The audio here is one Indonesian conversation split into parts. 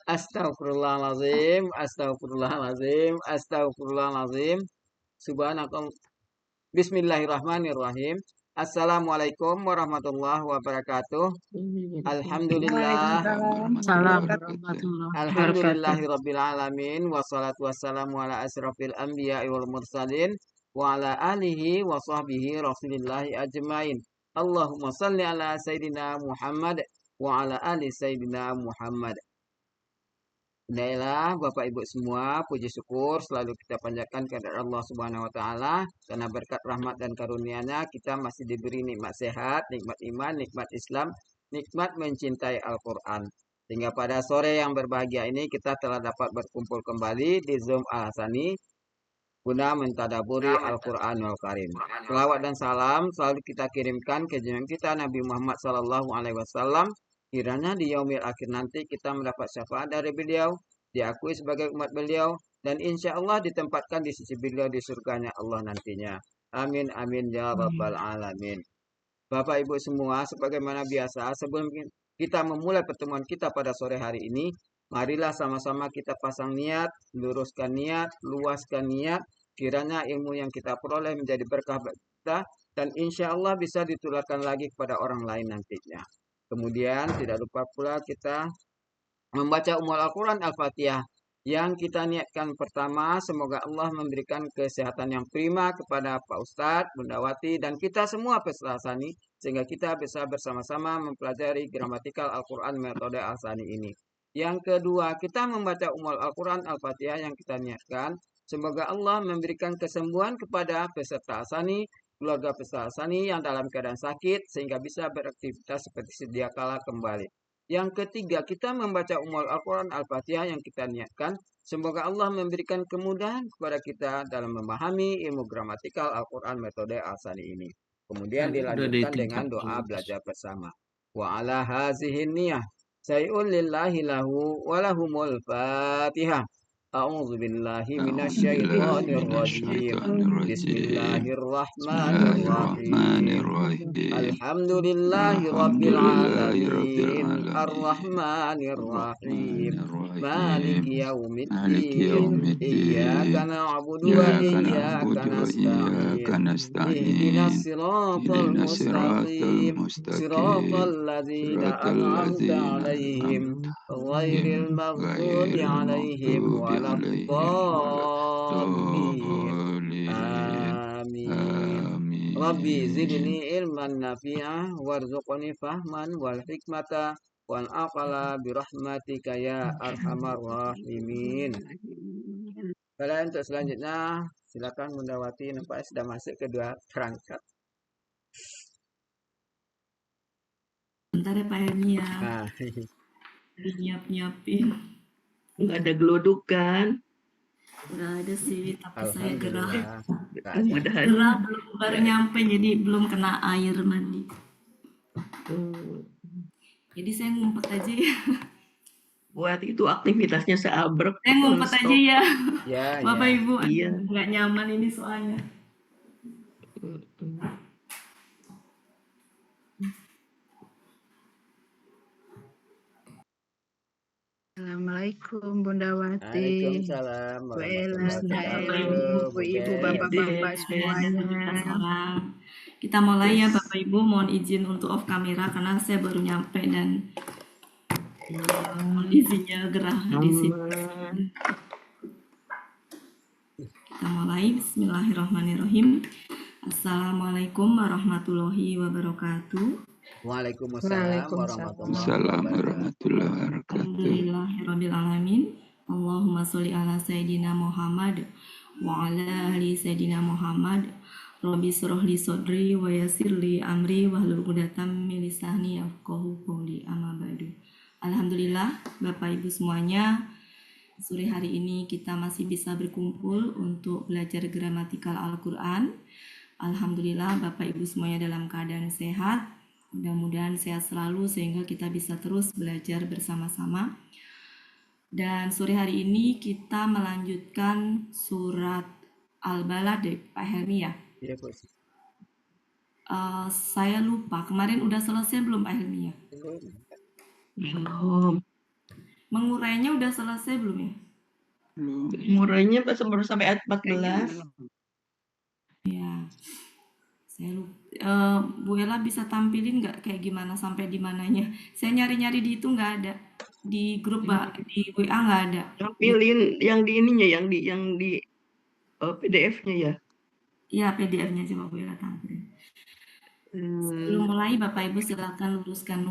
Astagfirullahalazim, astagfirullahalazim, astagfirullahalazim. Subhanallah. Bismillahirrahmanirrahim. Assalamualaikum warahmatullahi wabarakatuh. Alhamdulillah. Waalaikumsalam Salam warahmatullahi warahmatullahi wabarakatuh. Alhamdulillahirabbil alamin wassalatu wassalamu ala asrofil anbiya'i wal mursalin wa ala alihi wa sahbihi rasulillahi ajmain. Allahumma salli ala sayyidina Muhammad wa ala ali sayyidina Muhammad. Baiklah Bapak Ibu semua, puji syukur selalu kita panjatkan kepada Allah Subhanahu wa taala karena berkat rahmat dan karunia-Nya kita masih diberi nikmat sehat, nikmat iman, nikmat Islam, nikmat mencintai Al-Qur'an. Sehingga pada sore yang berbahagia ini kita telah dapat berkumpul kembali di Zoom Al-Hasani guna mentadaburi Al-Qur'anul Karim. Selawat dan salam selalu kita kirimkan ke junjungan kita Nabi Muhammad SAW. Kiranya di yaumil akhir nanti kita mendapat syafaat dari beliau, diakui sebagai umat beliau, dan insya Allah ditempatkan di sisi beliau di surganya Allah nantinya. Amin, amin, ya rabbal alamin. Bapak Ibu semua, sebagaimana biasa, sebelum kita memulai pertemuan kita pada sore hari ini, marilah sama-sama kita pasang niat, luruskan niat, luaskan niat, kiranya ilmu yang kita peroleh menjadi berkah bagi kita, dan insya Allah bisa ditularkan lagi kepada orang lain nantinya. Kemudian tidak lupa pula kita membaca Al-Quran Al-Fatihah yang kita niatkan pertama, semoga Allah memberikan kesehatan yang prima kepada Pak Ustadz, Bunda Wati, dan kita semua peserta Al-Sani, sehingga kita bisa bersama-sama mempelajari gramatikal Al-Quran metode Al-Sani ini. Yang kedua, kita membaca Al-Quran Al-Fatihah yang kita niatkan, semoga Allah memberikan kesembuhan kepada peserta Al-Sani, keluarga peserta Al-Sani yang dalam keadaan sakit, sehingga bisa beraktivitas seperti sedia kala kembali. Yang ketiga, kita membaca Al-Quran Al-Fatihah yang kita niatkan. Semoga Allah memberikan kemudahan kepada kita dalam memahami ilmu gramatikal Al-Quran metode Al-Sani ini. Kemudian dilanjutkan dengan doa belajar bersama. Wa ala hazihin niyah. Say'un lillahi lahu walahumul fatihah. A'udzu billahi minasyaitonir rajim. Bismillahirrahmanirrahim. Alhamdulillahi rabbil alamin. Ar-Rahmanir Rahim. Maliki yaumiddin. Iyyaka na'budu wa iyyaka nasta'in. Ihdinas siratal mustaqim. Siratal ladzina an'amta 'alaihim ghairil maghdubi 'alaihim waladdallin. Amin. Rabbi zidni ilman nafi'ah warzuqni fahman wal hikmata wal aqala birahmatika ya arhamar rahimin. Kalian untuk selanjutnya silakan Bunda Wati, nampaknya sudah masuk kedua perangkat. Bentar ya Pak Helmi ya. Nah, Nyiap-nyiapin. Nggak ada geluduk kan? Udah ada sih, tapi saya gerah. Alhamdulillah. Gerah baru nyampe, jadi belum kena air mandi. Jadi saya ngumpet aja ya. Buat itu aktivitasnya seabrek. Saya ngumpet aja ya. Ya, Bapak ya. Ibu, Iya. nggak nyaman ini soalnya. Assalamualaikum Bunda Wati. Waalaikumsalam Bu warahmatullahi Ella, wabarakatuh. Ibu, bapak-bapak semuanya. Kita mulai ya Bapak Ibu, mohon izin untuk off kamera karena saya baru nyampe dan kondisinya gerah di sini. Kita mulai, bismillahirrahmanirrahim. Assalamualaikum warahmatullahi wabarakatuh. Waalaikumsalam warahmatullahi wabarakatuh. Alhamdulillahirrabbilalamin. Allahumma sholli ala Sayyidina Muhammad wa ala ali Sayyidina Muhammad. Rabbi shrah li sadri wa yassir li amri wahlul 'uqdatam min lisani yafqahu qawli, amma ba'du. Alhamdulillah Bapak Ibu semuanya, sore hari ini kita masih bisa berkumpul untuk belajar gramatikal Al-Qur'an. Alhamdulillah Bapak Ibu semuanya dalam keadaan sehat. Mudah-mudahan sehat selalu sehingga kita bisa terus belajar bersama-sama. Dan sore hari ini kita melanjutkan surat Al-Balad Pak Helmi ya. Iya, Bu. Saya lupa kemarin udah selesai belum Pak Helmi ya? Belum. Mengurainya udah selesai belum ya? Murainya baru sampai ayat 14. Ya, saya Bu Ella bisa tampilin nggak kayak gimana sampai di mananya? Saya nyari-nyari di itu nggak ada. Di grup di WA nggak ada. Tampilin yang di ininya, yang di PDF-nya ya. Iya, PDF-nya coba Bu Ella tampilin. Sebelum mulai, Bapak Ibu silakan luruskan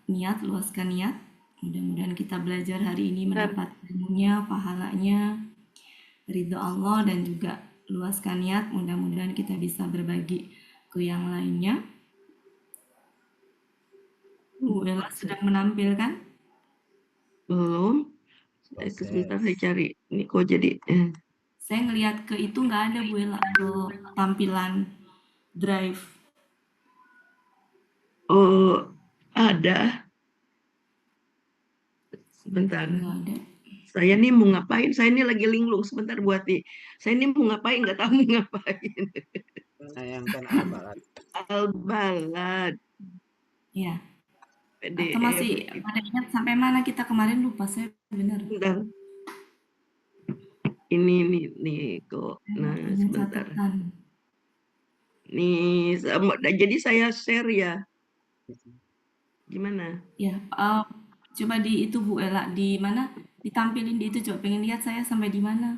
niat, luaskan niat. Mudah-mudahan kita belajar hari ini mendapat ilmunya, pahalanya, ridho Allah, dan juga luaskan niat. Mudah-mudahan kita bisa berbagi ke yang lainnya. Bu Ella sedang menampilkan? Belum. Sebentar saya cari. Ini kok jadi Saya ngelihat ke itu nggak ada Bu Ella, ke tampilan drive. oh, ada. Sebentar. Nggak ada. Saya nih mau ngapain? Saya ini lagi linglung. Sebentar buati. Saya ini mau ngapain? Nggak tahu mau ngapain. Menayangkan al-balad. Al-balad. Ya. Atau PDF. masih pada ingat sampai mana kita kemarin, lupa saya benar. Bentar. Ini nih kok. Nah, Punya sebentar. catatan. Nih, jadi saya share ya. Gimana? Ya, coba di itu Bu Ella, di mana? Ditampilin di itu, coba pengen lihat saya sampai di mana.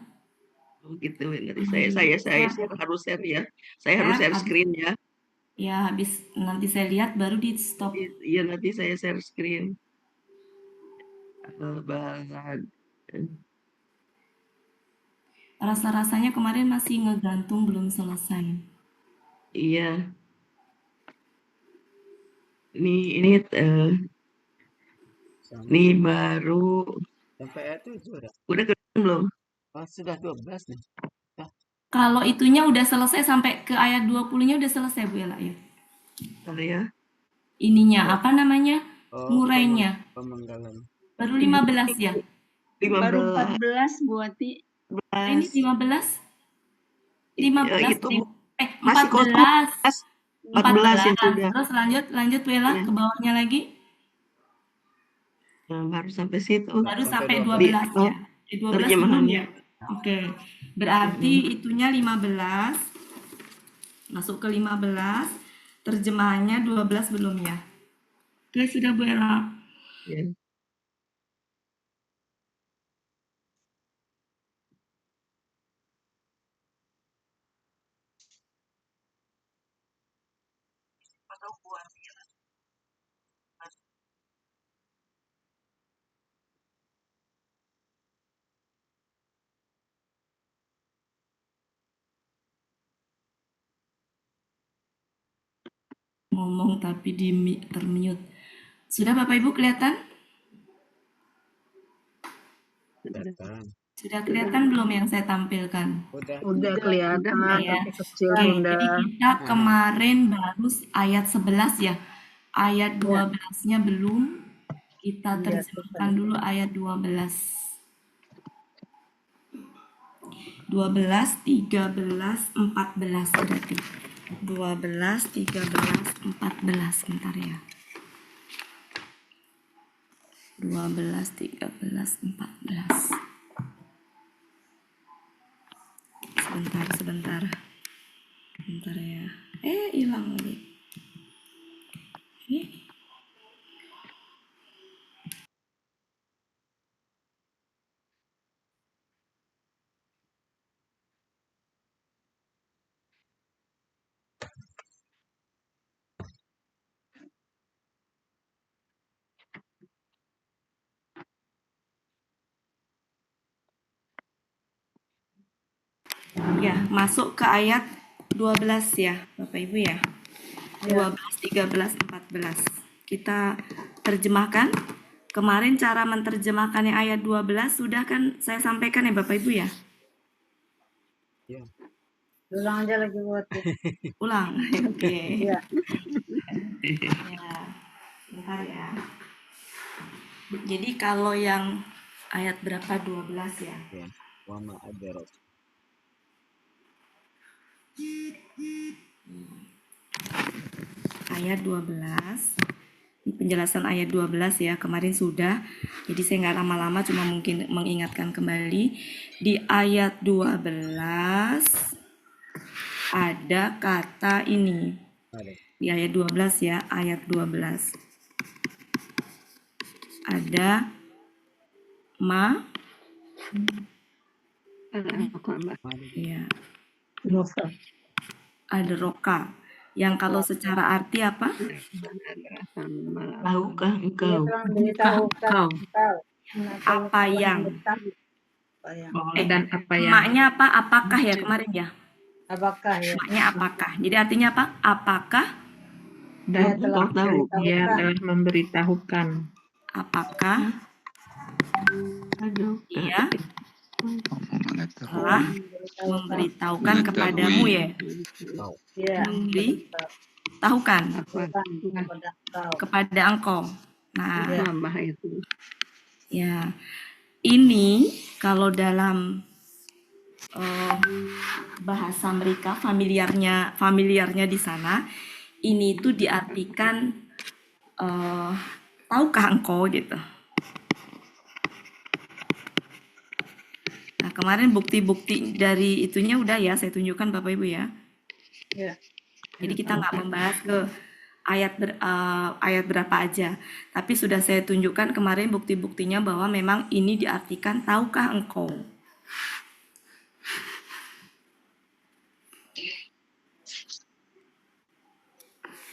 Oh, gitu. Nanti saya harus share ya. Saya harus share Habis, screen ya. ya habis nanti saya lihat baru di stop. Iya, nanti saya share screen. Al-balad. Rasa-rasanya kemarin masih ngegantung, belum selesai. Iya. Ini nih baru Sampai ayat 7 udah. udah kelihatan belum? Oh, sudah 12 nih. Kalau itunya udah selesai sampai ke ayat 20-nya udah selesai Bu Ella ya. Bentar ya. Ininya apa namanya? Ngurainya. Pemenggalan. Baru 15 ya. 15. Baru 14 buati. Ini 15. 15 itu masih 14. 14 yang sudah. Terus lanjut Bu Ella Ya. ke bawahnya lagi. Nah, baru sampai situ. Baru sampai 12 ya. 12 belum ya. Oke. Berarti itunya 15. Masuk ke 15. Terjemahannya 12 belum ya. Oke, sudah Bu Ella. Ya. Ngomong tapi termute. Sudah Bapak Ibu kelihatan? Sudah kelihatan belum yang saya tampilkan? Udah kelihatan Ya. tapi kecil Oke, Bunda. jadi kita kemarin baru ayat 11 ya. Ayat 12-nya belum. Kita terjemahkan dulu ayat 12. 12, 13, 14 berarti. 12, 13, 14. Bentar ya. 12, 13, 14. Sebentar. Bentar ya. Hilang lagi. Ini. Ya, masuk ke ayat 12 ya, Bapak Ibu ya. 12, 13, 14. Kita terjemahkan. Kemarin cara menerjemahkannya ayat 12 sudah kan saya sampaikan ya Bapak Ibu ya? Iya. Ulang aja lagi buat. Ulang. Oke. Iya. Ya. Bentar ya. Jadi kalau yang ayat berapa? 12 ya? Ya. Wama adarok. Ayat 12. penjelasan ayat 12 ya, kemarin sudah. Jadi saya nggak lama-lama, cuma mungkin mengingatkan kembali. Di ayat 12 ada kata ini. Di ayat 12 ya, ayat 12. Ada ma, ya, ada roka. Yang kalau secara arti apa? Tahukah Dia engkau? telah memberitahukan engkau. Apa yang? Oh, Dan apa yang Maknya apa? Apakah ya kemarin ya? Apakah ya? Maknya apakah? Jadi artinya apa? Apakah? Dia dan telah engkau tahu? dia memberitahukan. telah memberitahukan Apakah Aduh, dia telah memberitahukan kepadamu ya? Dia Memberitahukan kepada engkau. kepada engkau. Nah, Ya. ya, ini kalau dalam bahasa mereka familiarnya di sana, ini itu diartikan tahukah engkau gitu. Nah, kemarin bukti-bukti dari itunya udah ya saya tunjukkan Bapak Ibu ya. Ya. Jadi kita nggak membahas ke ayat berapa aja, tapi sudah saya tunjukkan kemarin bukti-buktinya bahwa memang ini diartikan tahukah engkau.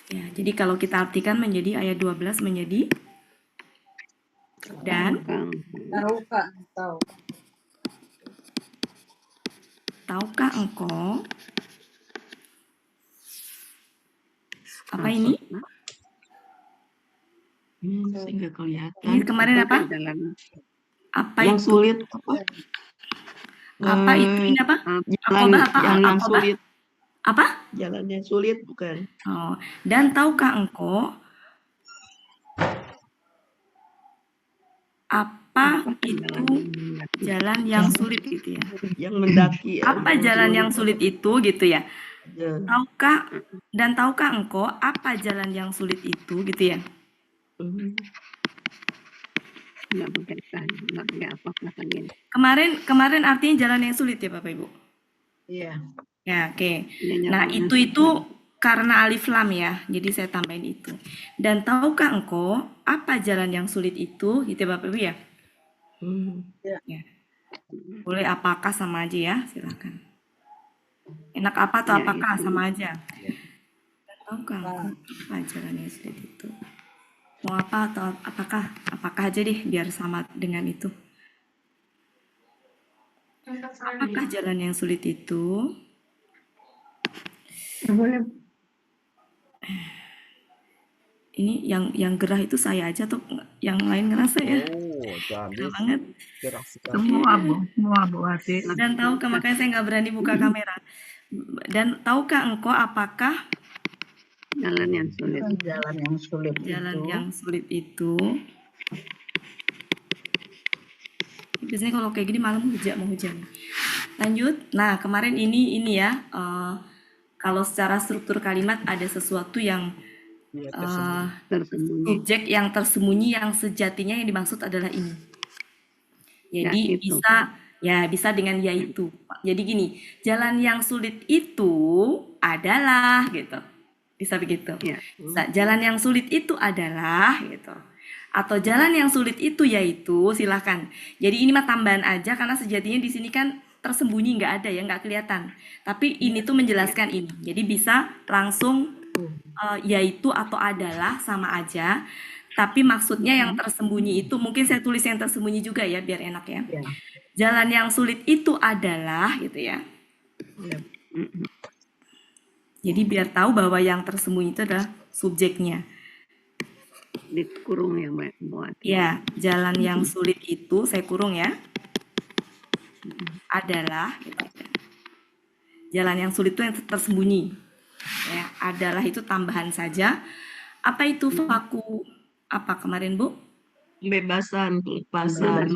Ya, jadi kalau kita artikan menjadi ayat 12 menjadi dan Tahukah engkau? tahukah engkau apa ini? Saya nggak kelihatan. Ini kemarin apa? Apa Yang itu? sulit apa? Apa itu? Ini apa? Jalan Akobah apa? yang Akobah. sulit. Apa? Jalan yang sulit bukan? Oh, dan tahukah engkau apa itu jalan yang sulit gitu ya? Yang mendaki. Apa jalan yang sulit itu gitu ya? Ya. Tahukah engkau apa jalan yang sulit itu gitu ya? Kemarin artinya jalan yang sulit ya Bapak Ibu? Iya. Ya, oke. Nah, itu karena alif lam ya. Jadi saya tambahin itu. Dan tahukah engkau apa jalan yang sulit itu? Gitu ya Bapak Ibu ya? Ya. Boleh apakah sama aja ya, silakan. Enak apa atau apakah sama aja. Dan tahukah engkau apa jalan yang sulit itu? Mau apa atau apakah? Apakah aja deh biar sama dengan itu. Apakah jalan yang sulit itu? Boleh. Ini yang gerah itu saya aja atau yang lain ngerasa ya? Oh, jadi Gerah banget. gerah sekali. semua Bu Hati. Dan tahukah, makanya saya nggak berani buka kamera. Dan tahukah engkau apakah Jalan yang sulit. jalan yang sulit itu? Biasanya kalau kayak gini malam mau hujan. Lanjut. Nah, kemarin ini ya. Kalau secara struktur kalimat ada sesuatu yang subjek yang tersembunyi yang sejatinya yang dimaksud adalah ini. Jadi bisa dengan yaitu. Jadi gini, jalan yang sulit itu adalah gitu. Bisa begitu. Bisa, jalan yang sulit itu adalah gitu. Atau jalan yang sulit itu yaitu, silakan. Jadi ini mah tambahan aja karena sejatinya di sini kan tersembunyi, nggak ada ya, nggak kelihatan. Tapi ini tuh menjelaskan ini. Jadi bisa langsung yaitu atau adalah sama aja. Tapi maksudnya yang tersembunyi itu, mungkin saya tulis yang tersembunyi juga ya, biar enak ya. Jalan yang sulit itu adalah gitu ya. Jadi biar tahu bahwa yang tersembunyi itu adalah subjeknya. Dikurung ya Mbak. Ya, jalan yang sulit itu, saya kurung ya, adalah gitu. Jalan yang sulit itu yang tersembunyi. Ya, adalah itu tambahan saja. Apa itu faku? Apa kemarin Bu? Pembebasan, pelepasan.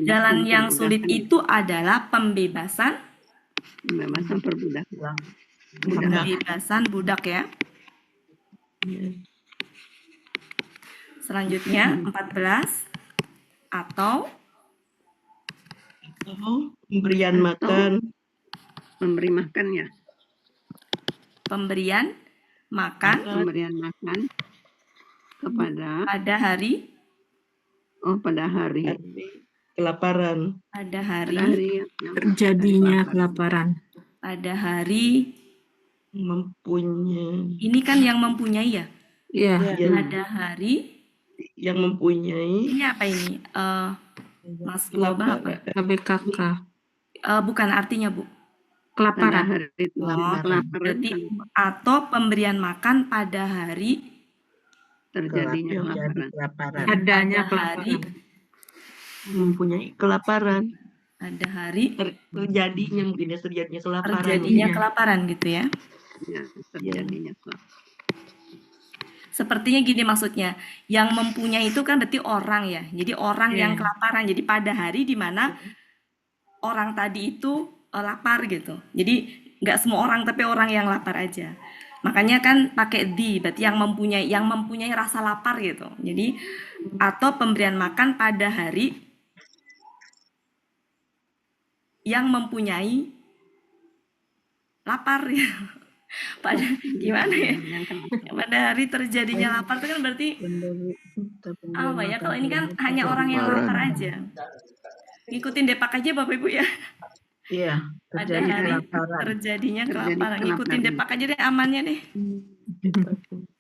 Jalan yang sulit itu adalah pembebasan perbudakan. Pembebasan budak ya. Selanjutnya 14 atau pemberian makan. Memberi makan ya. pemberian makan Pemberian makan kepada pada hari pada hari Kelaparan. pada pada hari hari yang Terjadinya hari kelaparan. pada hari Mempunyai. ini kan yang mempunyai ya. Iya. Pada hari Yang mempunyai. ini apa ini? Mas Boba apa? KBKK. Bukan artinya, Bu. pada Kelaparan. hari itu kelaparan Berarti atau pemberian makan pada hari terjadinya kelaparan. Adanya pada hari kelaparan. Mempunyai kelaparan. pada hari Terjadinya mungkin ya, terjadinya kelaparan. terjadinya Iya. kelaparan gitu ya. Ya, terjadinya kelaparan. Sepertinya gini maksudnya, yang mempunyai itu kan berarti orang ya. Jadi orang Iya. yang kelaparan. Jadi pada hari di mana orang tadi itu lapar gitu. Jadi nggak semua orang tapi orang yang lapar aja. Makanya kan pakai di, berarti yang mempunyai rasa lapar gitu. Jadi atau pemberian makan pada hari yang mempunyai lapar ya. Pada gimana ya? Pada hari terjadinya lapar itu kan berarti apa ya? Kalau ini kan hanya orang yang lapar aja. Ngikutin Depak aja Bapak Ibu ya. Iya, Pada hari terjadinya kelaparan. Ngikutin kelaparan. Depak aja deh, amannya deh.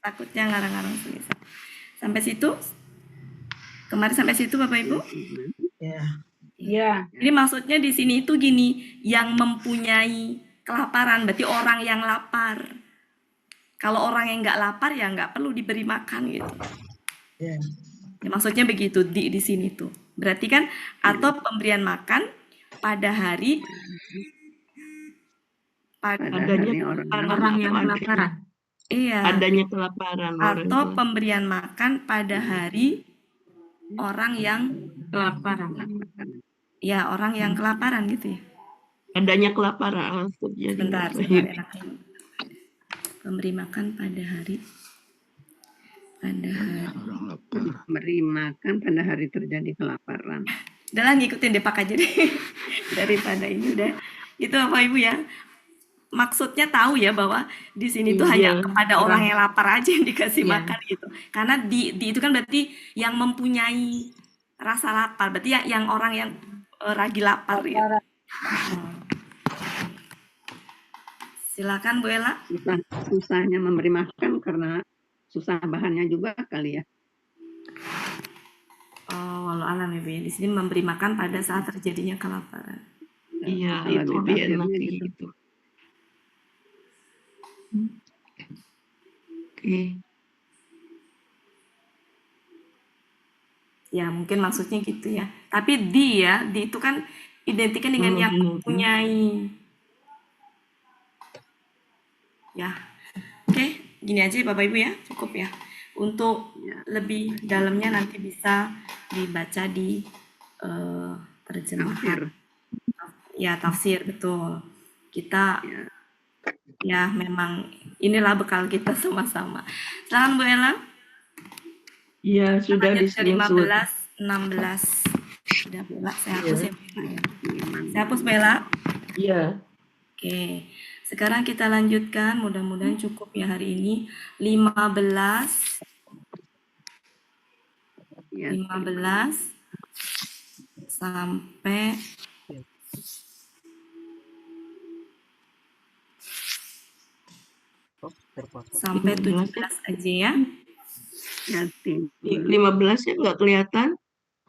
Takutnya ngarang-ngarang tulisan. Sampai situ? Kemarin sampai situ Bapak Ibu? Iya. Jadi maksudnya di sini itu gini, yang mempunyai kelaparan berarti orang yang lapar. Kalau orang yang nggak lapar ya nggak perlu diberi makan gitu. Ya, maksudnya begitu di sini tuh. Berarti kan atau pemberian makan pada hari Adanya Orang yang kelaparan. iya. Adanya kelaparan. Atau pemberian makan pada hari orang yang Kelaparan. ya orang yang kelaparan gitu ya. Adanya kelaparan. Sebentar, enaknya. Memberi makan pada hari Memberi makan pada hari terjadi kelaparan. Udah lah ngikutin Depak aja deh. Daripada ini udah. Itu Bapak Ibu ya. Maksudnya tahu ya bahwa di sini tuh hanya kepada orang yang lapar aja yang dikasih makan gitu. Karena di itu kan berarti yang mempunyai rasa lapar. Berarti yang orang yang lagi lapar gitu. Silakan Bu Ella. Susahnya memberi makan karena susah bahannya juga kali ya. Oh, walau alam ya Bu ya. Di sini memberi makan pada saat terjadinya kelaparan. Iya, Kalau itu di lebih enak tafsirnya gitu. Oke. Ya mungkin maksudnya gitu ya. Tapi di itu kan identikan dengan yang mempunyai. Ya, oke, gini aja Bapak Ibu ya, cukup ya. Untuk lebih dalamnya nanti bisa dibaca di terjemahan. Ya, tafsir, betul. Kita, ya memang inilah bekal kita sama-sama. Silakan Bu Ella. Iya, sudah di dari 15, 16. Sudah Bu Ella, saya hapus ya. Saya hapus Bu Ella. Iya. Oke. Sekarang kita lanjutkan, mudah-mudahan cukup ya hari ini. 15 sampai 17 aja ya. 15-nya nggak kelihatan.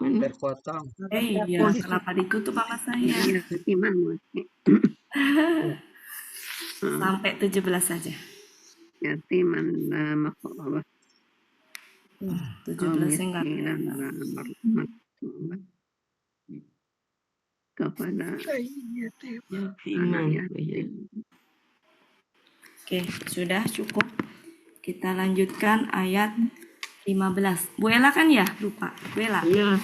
Mana? Terpotong. Iya, kenapa ditutup sama saya? Sampai 17 saja. Yatiman makhluk 17-nya enggak kepada yatiman. Oke, sudah cukup. Kita lanjutkan ayat 15. Bu Ella kan ya? Lupa. Bu Ella. Iya.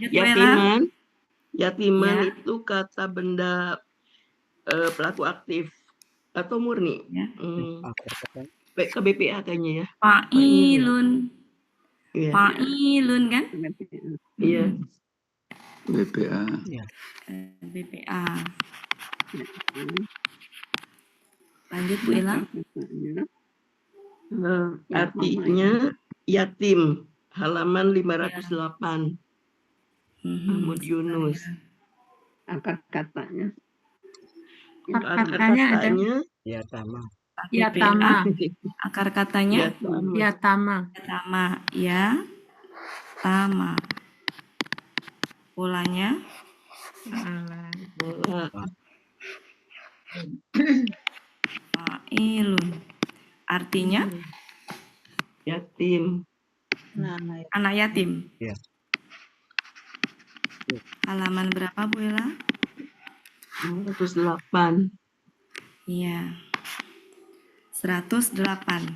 Ya. Yatiman itu kata benda pelaku aktif atau murni. Ya. KBPA kayaknya ya. Fa'ilun. Iya. Fa'ilun kan? Iya. BPA. BPA. Lanjut Bu Ella. Artinya yatim. Halaman 508. Mahmud Yunus. Akar katanya. Akar Katanya ada katanya Ya tama. Yatama. Akar katanya yatama. Yatama. Yatama. Ya. Tama. Polanya Bola. fa'ilun. Artinya Yatim. anak yatim. Ya. Halaman berapa Bu Ella? 108. Iya. 108.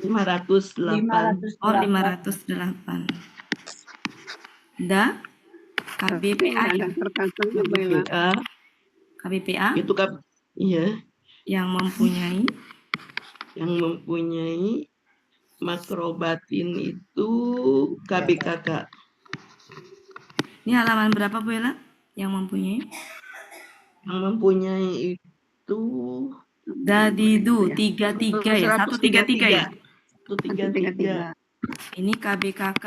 508. Oh, 508. Da KBPA Ada ya? akar katanya Bella. KBPA KBPA itu iya, yang mempunyai yang mempunyai makrobatin itu KBKK. ini halaman berapa Bu Ella? Yang mempunyai Yang mempunyai itu Dadidu 33 ya? 133 ya? 133. Ini KBKK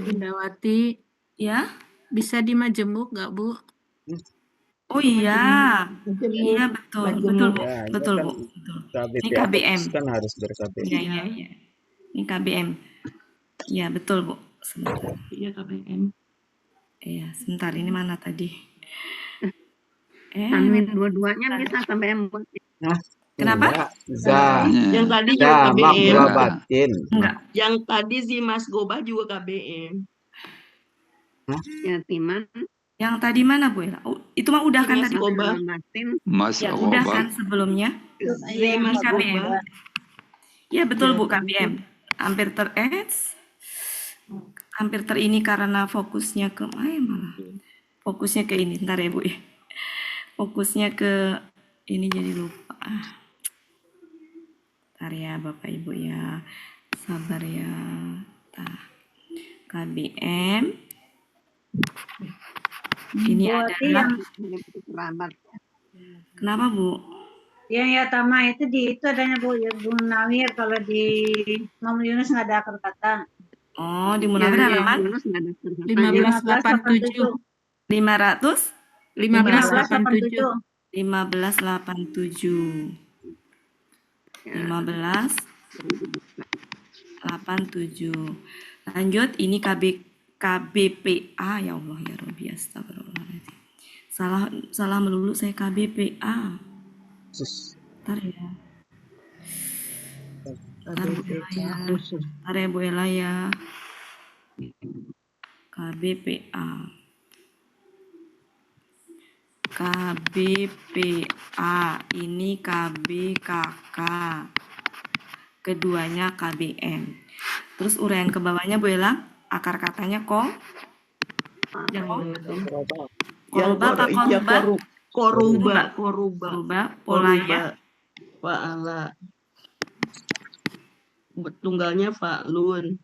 Indawati. ya? Bisa di Majemuk nggak Bu? Oh iya. Iya betul. Betul Bu. Ya, itu Betul kan Bu. Betul. KBP Ini KBM. kan harus ber-KBM. Iya, iya, iya. Ini KBM. Iya, betul, Bu. Sebentar. Iya KBM. Iya, sebentar. Ini mana tadi? Tanwin dua-duanya bisa sampai M. Nah, Kenapa? enggak. Za. Yang tadi juga Za, KBM. makrobatin. Enggak. Yang tadi si Mas Gobah juga KBM. Yatiman. Yang tadi mana, Bu Ella? Oh, itu mah udah kan Mas tadi? Gobah. Mas Ya, udah Roba. kan sebelumnya? Iya Mas KBM. Gobah. Ya, betul Iya, Bu, KBM. Hampir hampir ini karena fokusnya ke malah. Fokusnya ke ini. Ntar ya, Bu ya. Fokusnya ke ini jadi lupa. Ntar ya Bapak Ibu ya. Sabar ya. KBM. Ini adalah Kerabat. kenapa Bu? Yang Yatama itu itu adanya Bu Munawir, kalau di Mahmud Yunus nggak ada akar kata. Oh, di Munawir halaman 1587. 500 1587. 1587. 1587. Lanjut, ini KBPA ya Allah ya Rabbi astagfirullahaladzim. Salah melulu saya KBPA. Ntar ya. Ntar Bu Ella ya. Ntar ya Bu Ella ya. KBPA. KBPA. Ini KBKK. Keduanya KBM. Terus uraian ke bawahnya Bu Ella. Akar katanya kok. Yang Koruba apa koruba? Koruba. Koruba. Polanya. Fa'ala. Tunggalnya fa'lun.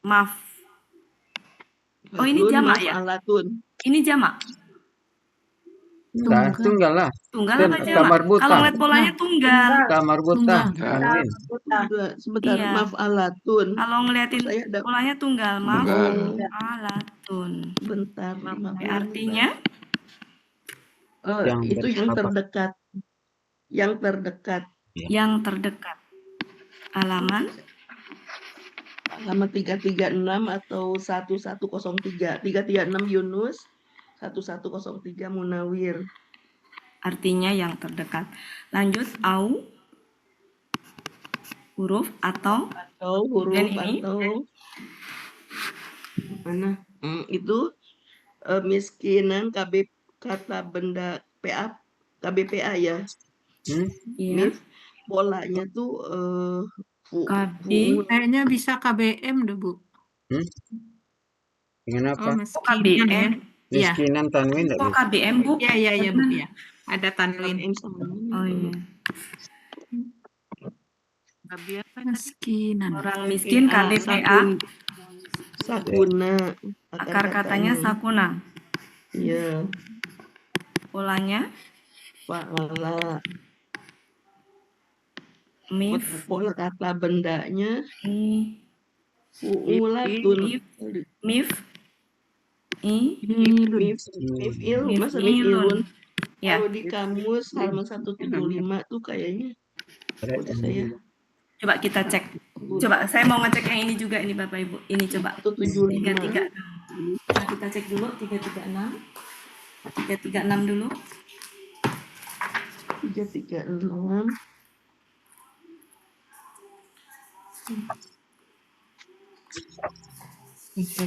Maaf. Oh, ini jamak ya? Maf'alatun. Ini jamak. Nah, tunggal lah. Tunggal apa Kan jamak? kamar buta. Kalau ngeliat polanya tunggal. Kamar buta. Ya. Sebentar, Iya. maf'alatun. Kalau ngeliatin Saya ada polanya tunggal. Tunggal. Alatun. bentar. Artinya Yang Itu yang apa? terdekat. Yang terdekat. yang terdekat. Halaman Halaman 336 atau 1103. 336 Yunus, 1103 Munawir. artinya yang terdekat. Lanjut au huruf atau Atau huruf Dan ini? atau mana? Itu miskinan kata benda PA KBPA ya. ya Polanya tuh KB Kayaknya bisa KBM deh Bu. Dengan Oh, apa? miskinan KBM. ya. Iya. Miskinan tanwin enggak kok bisa. KBM Bu? Iya Bu ya. Ada tanwin. KBM sama ini. Oh iya. Abi apa tadi? Miskinan. Orang miskin PA, KBPA. sakuna. Akar katanya sakuna. Iya. Polanya Fa'ala. mif, Pola kata bendanya i, fu'ulatun. mif, i, Mif'il, masa mif'ilun. mif'ilun? Ya, Kalau di kamus halaman 175 tuh kayaknya udah saya coba kita cek. Coba saya mau ngecek yang ini juga ini Bapak Ibu. Ini coba 175. 336. Nah, kita cek dulu 336. 336 dulu. 336.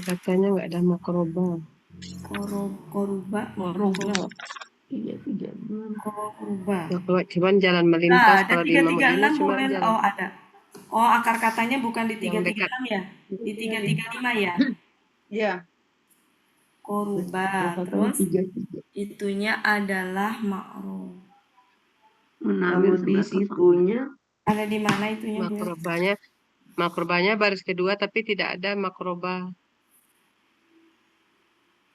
Katanya nggak ada makroba. Koruba. 336. Koruba. Cuman jalan Nah, melintas ada kalau di Imam 336 cuma boleh. jalan. Oh, ada. Oh, akar katanya bukan di Yang 336 ya? Di 335 ya? Iya. Koruba. Terus itunya adalah ma'ruf. Kalau di situnya Ada di mana itunya, Bu? Makrobanya baris kedua tapi tidak ada makroba.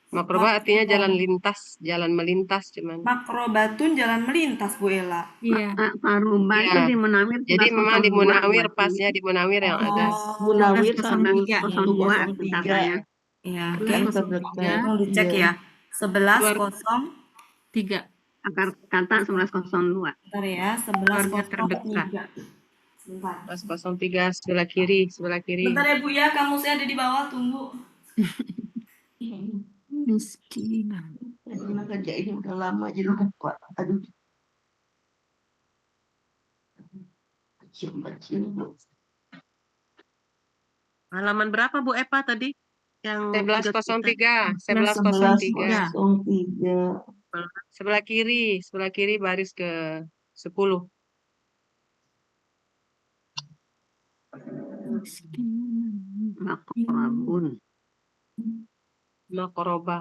Makroba artinya jalan lintas, jalan melintas cuman. Makrobatun jalan melintas, Bu Ella. Iya. Makrobah itu di Munawir. Jadi memang di Munawir pasnya di Munawir yang ada. Munawir 1103. 103. Ya, oke. Yang terdekat. Tolong dicek ya. 1103. Akar kata 1102. Bentar ya, Keluarga terdekat. 1103. Sebentar. 1103 sebelah kiri. Bentar ya, Bu ya. Kamu saya ada di bawah, tunggu. Miskinan. Karena kerja ini udah lama jadi lupa. Aduh. Kecil. Halaman berapa Bu Epa tadi? Yang 1103. 1103. Sebelah kiri baris ke 10. Miskinan. Makroba.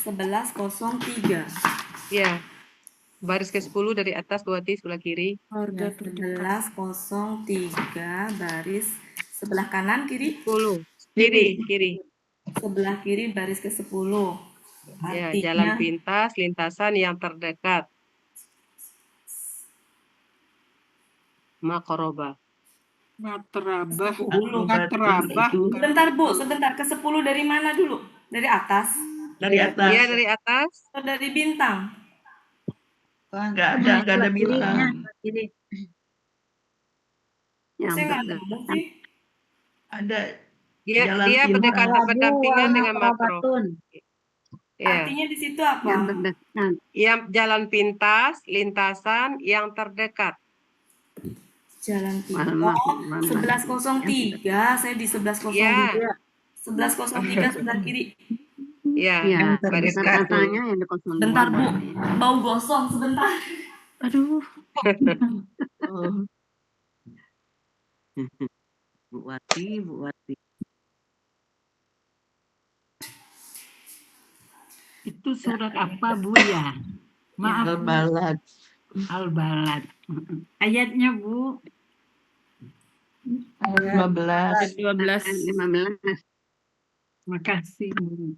Sebelas 1103. Ya. Baris ke 10 dari atas 2 T sebelah kiri. Keluarga 1103 baris sebelah kanan kiri 10. Kiri. sebelah kiri baris ke 10. Ya, Artinya jalan pintas, lintasan yang terdekat. Makroba. Matrabah. 10. Matrabah. Sebentar ke 10 dari mana dulu? Dari atas? Dari atas. Iya, dari atas. Atau dari bintang? Enggak ada bintang. Ini. Saya nggak nemu sih. Ada Dia jalan pintas. berdekatan berdampingan dengan makro. Ya. Artinya di situ apa? Yang jalan pintas, lintasan yang terdekat. Jalan pintas. Oh, 1103. Saya di 1103. Ya. 1103 sebelah kiri. Ya, baris katanya yang di 02. Bentar, Bu. Bau gosong sebentar. Aduh. Bu Wati. Itu surat apa, Bu ya? Maaf. Al-Balad. Ayatnya, Bu. 15. 15. Makasih, Bu.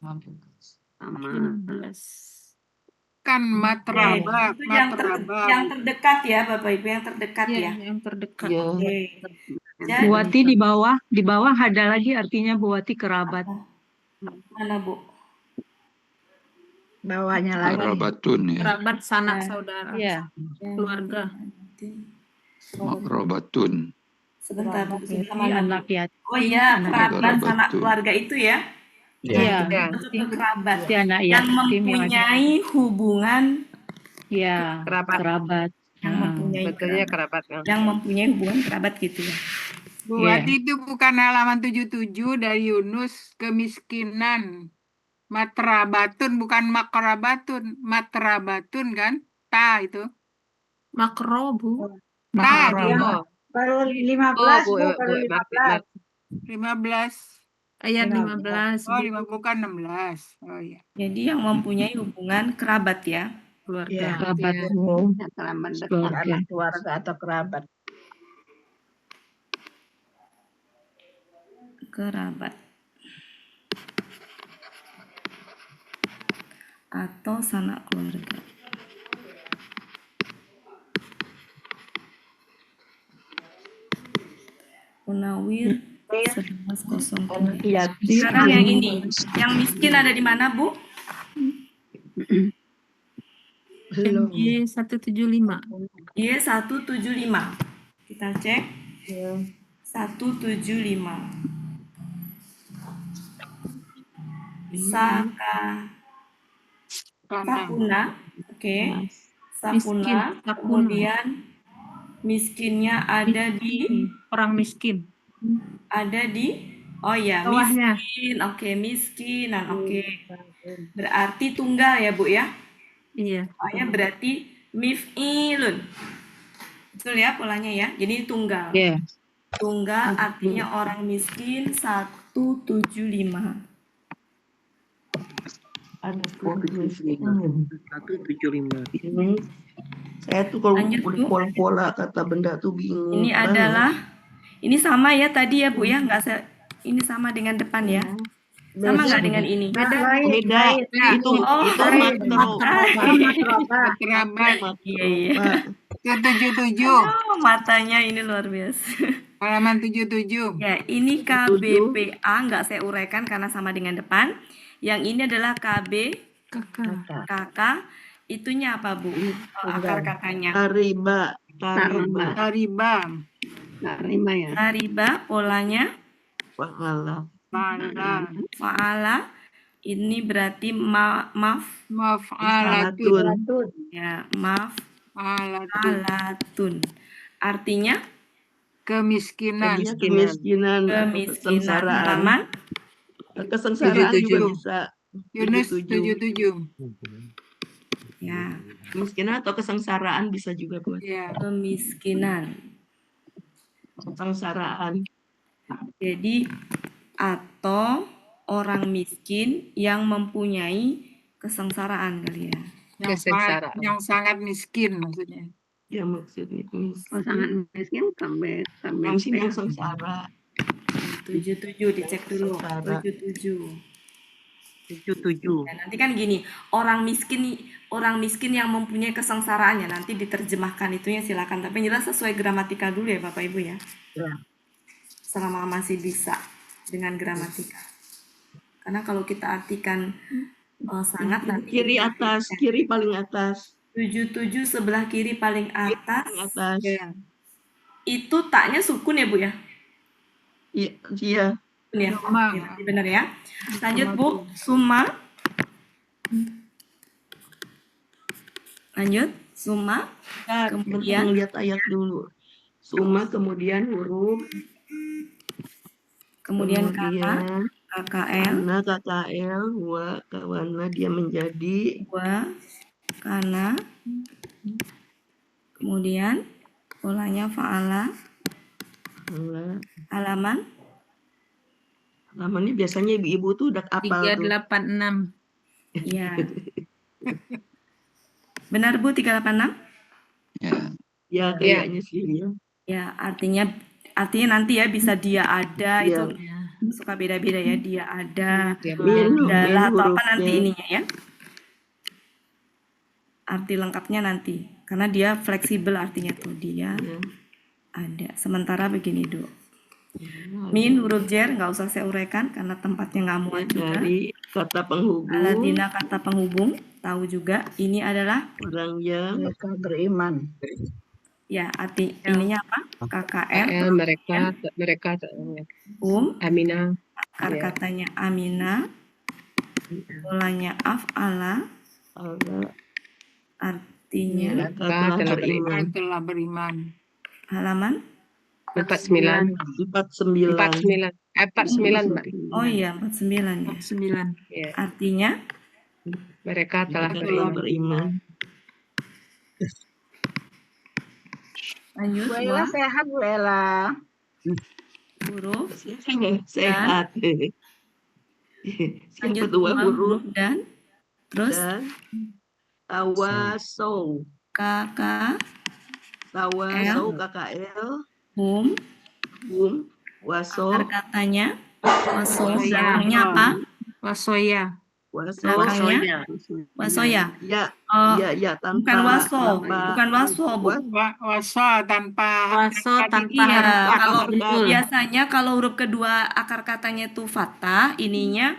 15. Kan matraba, Itu yang terdekat ya, Bapak Ibu, yang terdekat ya. Yang terdekat. Oke. Bu Wati di bawah ada lagi artinya Bu Wati kerabat. Mana, Bu? Bawahnya lagi. Makrobatun ya. Kerabat sanak saudara. Iya. Keluarga. Makrobatun. Sebentar, Bu. Anak yatim. Oh iya, kerabat sanak keluarga itu ya. Iya. Itu kerabat Si anak yang yatim mempunyai hubungan kerabat. yang mempunyai Betulnya kerabat. kerabat. Yang mempunyai hubungan kerabat gitu ya. Bu Wati itu bukan halaman 77 dari Yunus, kemiskinan. Matrabatun bukan makrabatun, matrabatun kan? Ta itu. Makro, Bu. Ta Makro. itu. Baru 15, Bu, baru 15. 15. Ayat 15. 15, Oh, Bu. bukan 16. Oh iya. Jadi yang mempunyai hubungan kerabat ya. Keluarga. Kerabat. Ya. Ya, kerabat dekat. Keluarga. Anak keluarga atau kerabat. Kerabat. Atau sanak keluarga. Munawir 1103. Yatim. Sekarang yang ini, yang miskin ada di mana, Bu? MG 175. Y175. Kita cek. 175. Sapuna. Oke. Sapuna. Miskin, sapuna. Kemudian miskinnya ada di Orang miskin. ada di oh ya, Bawahnya. miskin. Oke, miskinan. Oke. Berarti tunggal ya, Bu ya? Iya. Soalnya berarti mif'ilun. Betul ya polanya ya? Jadi tunggal. Iya. Tunggal artinya orang miskin 175. Ada 175. Saya tuh kalau Lanjut, Bu. pola-pola kata benda tuh bingung. Ini banget. adalah ini sama ya tadi ya Bu ya? Ini sama dengan depan ya? Sama nggak dengan ini? beda. Itu Oh, Kerabat. Iya, iya. 77. Oh, matanya ini luar biasa. Halaman 77. Ya, ini KBPA nggak saya uraikan karena sama dengan depan. Yang ini adalah KB KK. Itunya apa, Bu? Akar kakaknya. Tariba. Tariba. Tarima ya. Tariba polanya Pahala. fa'ala. Ini berarti Maf'alatun. ya, maf'alatun. Artinya Kemiskinan. Kemiskinan. Kesengsaraan. Halaman Kesengsaraan juga 77. bisa. Yunus 77. ya, Kemiskinan atau kesengsaraan bisa juga buat Ya. kemiskinan. kesengsaraan. Jadi atau orang miskin yang mempunyai kesengsaraan kali ya. Yang sangat miskin maksudnya. Ya maksudnya Oh, sangat miskin KBP. miskin yang sengsara. 77 dicek dulu. Sengsara. 77. Ya, nanti kan gini, orang miskin yang mempunyai kesengsaraannya nanti diterjemahkan itunya silakan. Tapi yang jelas sesuai gramatika dulu ya Bapak Ibu ya. Selama masih bisa dengan gramatika. Karena kalau kita artikan sangat nanti Kiri atas, kiri paling atas. 77 sebelah kiri paling atas. Paling atas. Ya. Itu taknya sukun ya Bu ya? Iya. Ya, Summa. oke, benar ya. Lanjut Bu, summa. Lanjut, summa. Kemudian lihat ayat dulu. Suma kemudian huruf. kemudian kata KKL, Karena KKL, wa kawana dia menjadi wa, kana. Kemudian polanya fa'ala, halaman. Halaman ini biasanya ibu-ibu tuh udah apal tuh. 386. Iya. Benar Bu 386? Ya. Ya kayaknya sih ya. Ya, artinya nanti ya bisa dia ada Iya. itu suka beda-beda ya, dia ada, Min adalah atau apa hurufnya. nanti ininya ya. Arti lengkapnya nanti karena dia fleksibel artinya tuh dia Ya. ada. Sementara begini Du. Min huruf jer nggak usah saya uraikan karena tempatnya nggak muat juga. Dari kata penghubung Aladina kata penghubung tahu juga ini adalah orang yang Mereka beriman. ya arti ininya apa? KKL mereka Amina. Akar Ya. katanya Amina. Polanya af'ala. Allah Artinya telah beriman. Telah beriman. halaman. 49. 49. 49 Mbak. Oh iya 49 ya. 9. Ya. Artinya Mereka telah Telah beriman. lanjut Bu Ella Wah. sehat Bu Ella. huruf Sehat. Siapa lanjut dua dua huruf huruf dan terus dan tawaso. kakak Tawaso KKL. hum Waso. akar katanya waso Wasoya. belakangnya apa? Wasoya. Waso. Belakangnya wasoya. Ya. Oh, Ya tanpa. bukan waso, bukan waso, Bu. Waso tanpa Waso tanpa Iya, harakat. kalau Betul. biasanya kalau huruf kedua akar katanya itu fathah, ininya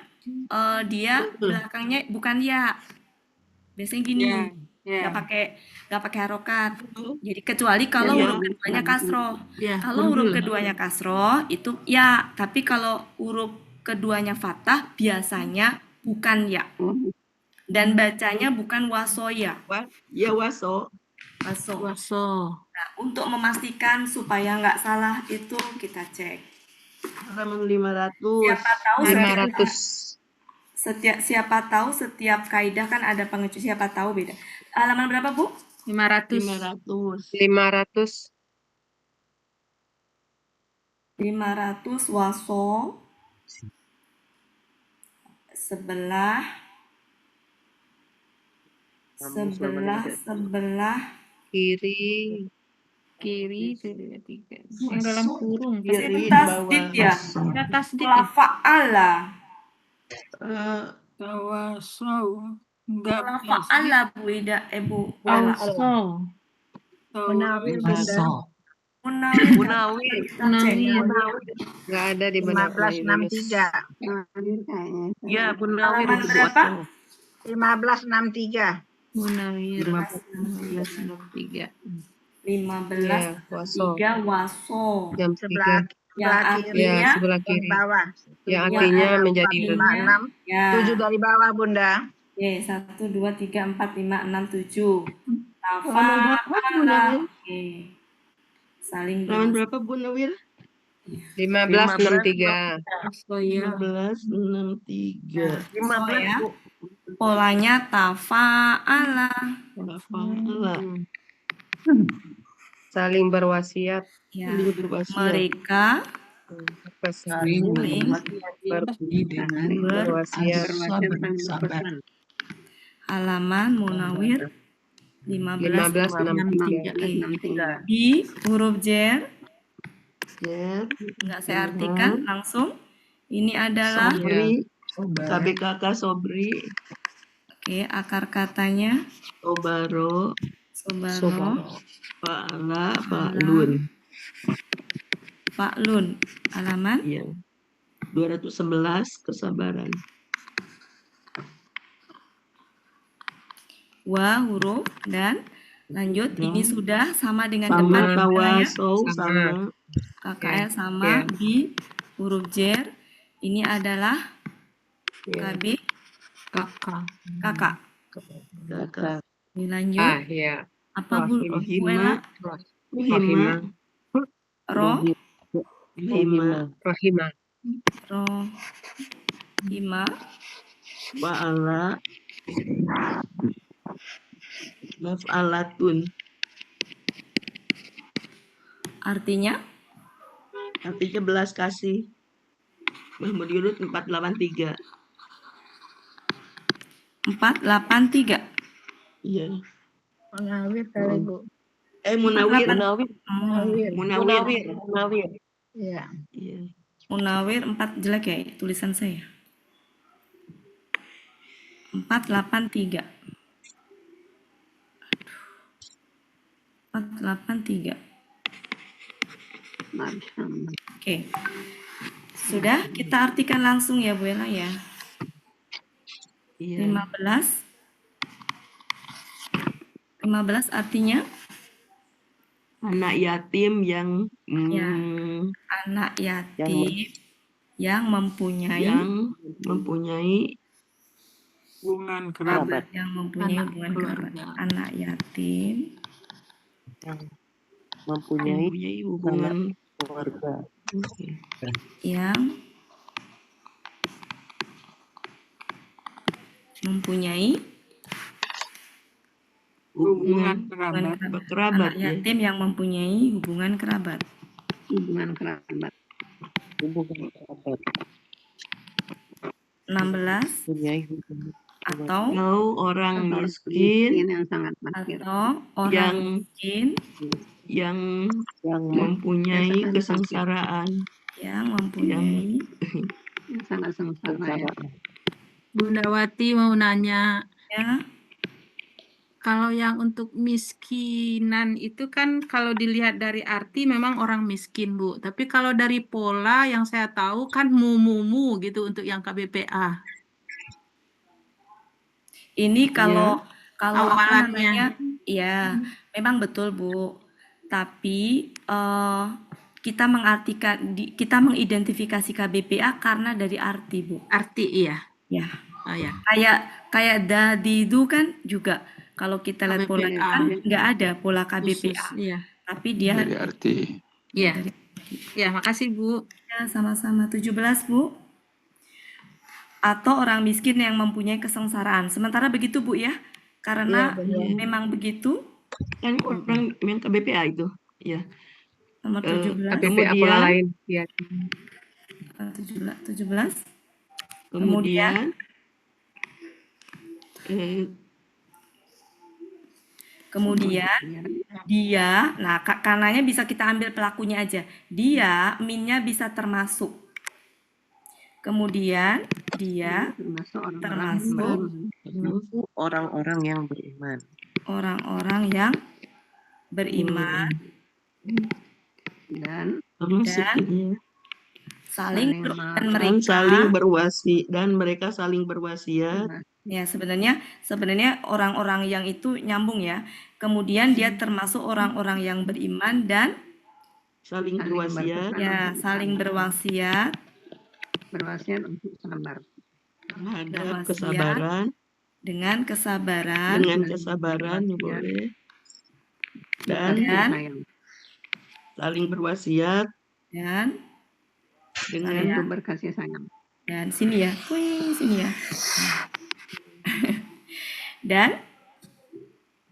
dia belakangnya bukan ya. Biasanya gini, Ya. nggak pakai harokat. Jadi kecuali kalau huruf keduanya kasroh. Ya, Kalau huruf keduanya kasroh itu ya, tapi kalau huruf keduanya fathah biasanya bukan ya. Dan bacanya bukan wasoya. Ya waso. Waso. Waso. Nah, untuk memastikan supaya nggak salah itu kita cek. Halaman 500. Siapa tahu setiap kaidah kan ada pengecualian. Siapa tahu beda. Halaman berapa, Bu? 500. 500 waso sebelah Kiri 3. Yang dalam kurung. Kiri tasdid ya. Ada tasdid. Setelah fa'ala. Tawaso. Enggak. Setelah fa'ala, Bu Ida, Bu Bella. Waso. Munawir Bunda. Munawir. Nggak ada di mana 1563. Ya, Munawir. Halaman berapa? 1563. Munawir 1563. 15 waso. jam 3 Yang artinya sebelah kiri Bawah. yang artinya menjadi 56. ya. 7 dari bawah, Bunda. Oke, 1, 2, 3, 4, 5, 6, 7. Tafa'ala. Oke. Saling Halaman berapa Bu Nawir? 1563 Waso ya. 1563. ya. Polanya tafa'ala. saling berwasiat Ya. Berwasiat. Mereka saling berwasiat halaman Munawir 1563 di huruf jer Ya. nggak saya artikan langsung. Ini adalah Sobri. KBKK Sobri. oke akar katanya Sobaro. sobaro Fa'ala. Fa'lun. fa'lun halaman Iya. 211 kesabaran. wa huruf dan lanjut ini sudah sama dengan Sama depan ya. tawaso sama. KKL sama di huruf jer ini adalah KB kakak Kakak. ini lanjut ya apa Bu Rohima. Rohima ro Rohima. hima Fa'ala. Maf'alatun. artinya belas kasih. Mahmud Yunus 483. 483 Iya. Munawir kali, Bu. Munawir. Munawir. Iya. Iya. Munawir 4 jelek ya tulisan saya 483 Oke. Sudah kita artikan langsung ya Bu Ella ya. Iya. 15 artinya Anak yatim yang anak yatim yang mempunyai Hubungan kerabat. yang mempunyai hubungan kerabat. Anak yatim mempunyai hubungan keluarga yang mempunyai Hubungan hubungan kerabat. kerabat anak yatim yang mempunyai hubungan kerabat. hubungan kerabat, 16 mempunyai hubungan atau Atau orang Atau miskin yang sangat fakir. atau orang yang miskin yang yang mempunyai Kesengsaraan. kesengsaraan, yang mempunyai Yang sangat sengsara ya. kesengsaraan. Bunda Wati mau nanya, ya kalau yang untuk miskinan itu kan kalau dilihat dari arti memang orang miskin, Bu. Tapi kalau dari pola yang saya tahu kan mumu gitu untuk yang KBPA. ini kalau apa Awalannya. namanya ya memang betul Bu, tapi kita kita mengidentifikasi KBPA karena dari arti Bu. Arti iya. Ya, Oh ya. kayak dadidu kan juga kalau kita lihat polanya KBPA. kan nggak ada pola Khusus. KBPA, Iya. tapi dia Dari arti. Iya. Ya, makasih Bu. ya sama-sama 17 Bu. Atau orang miskin yang mempunyai kesengsaraan. Sementara begitu Bu ya, karena memang begitu. kan orang yang KBPA itu, ya. Nomor 17. KBPA pola lain. Ya. 17. Kemudian Kemudian dia, nah kanannya bisa kita ambil pelakunya aja. Dia, minnya bisa termasuk. Kemudian dia termasuk orang-orang yang beriman. orang-orang yang beriman Dan termasuk ini, saling dan dan mereka mereka saling berwasiat. ya sebenarnya orang-orang yang itu nyambung ya. Kemudian dia termasuk orang-orang yang beriman dan saling berwasiat ya saling berwasiat untuk sabar. terhadap Berwasiat kesabaran, dengan kesabaran dengan kesabaran ya boleh, dan saling berwasiat dan dengan berkasih sayang. dan sini ya. Sini ya. Dan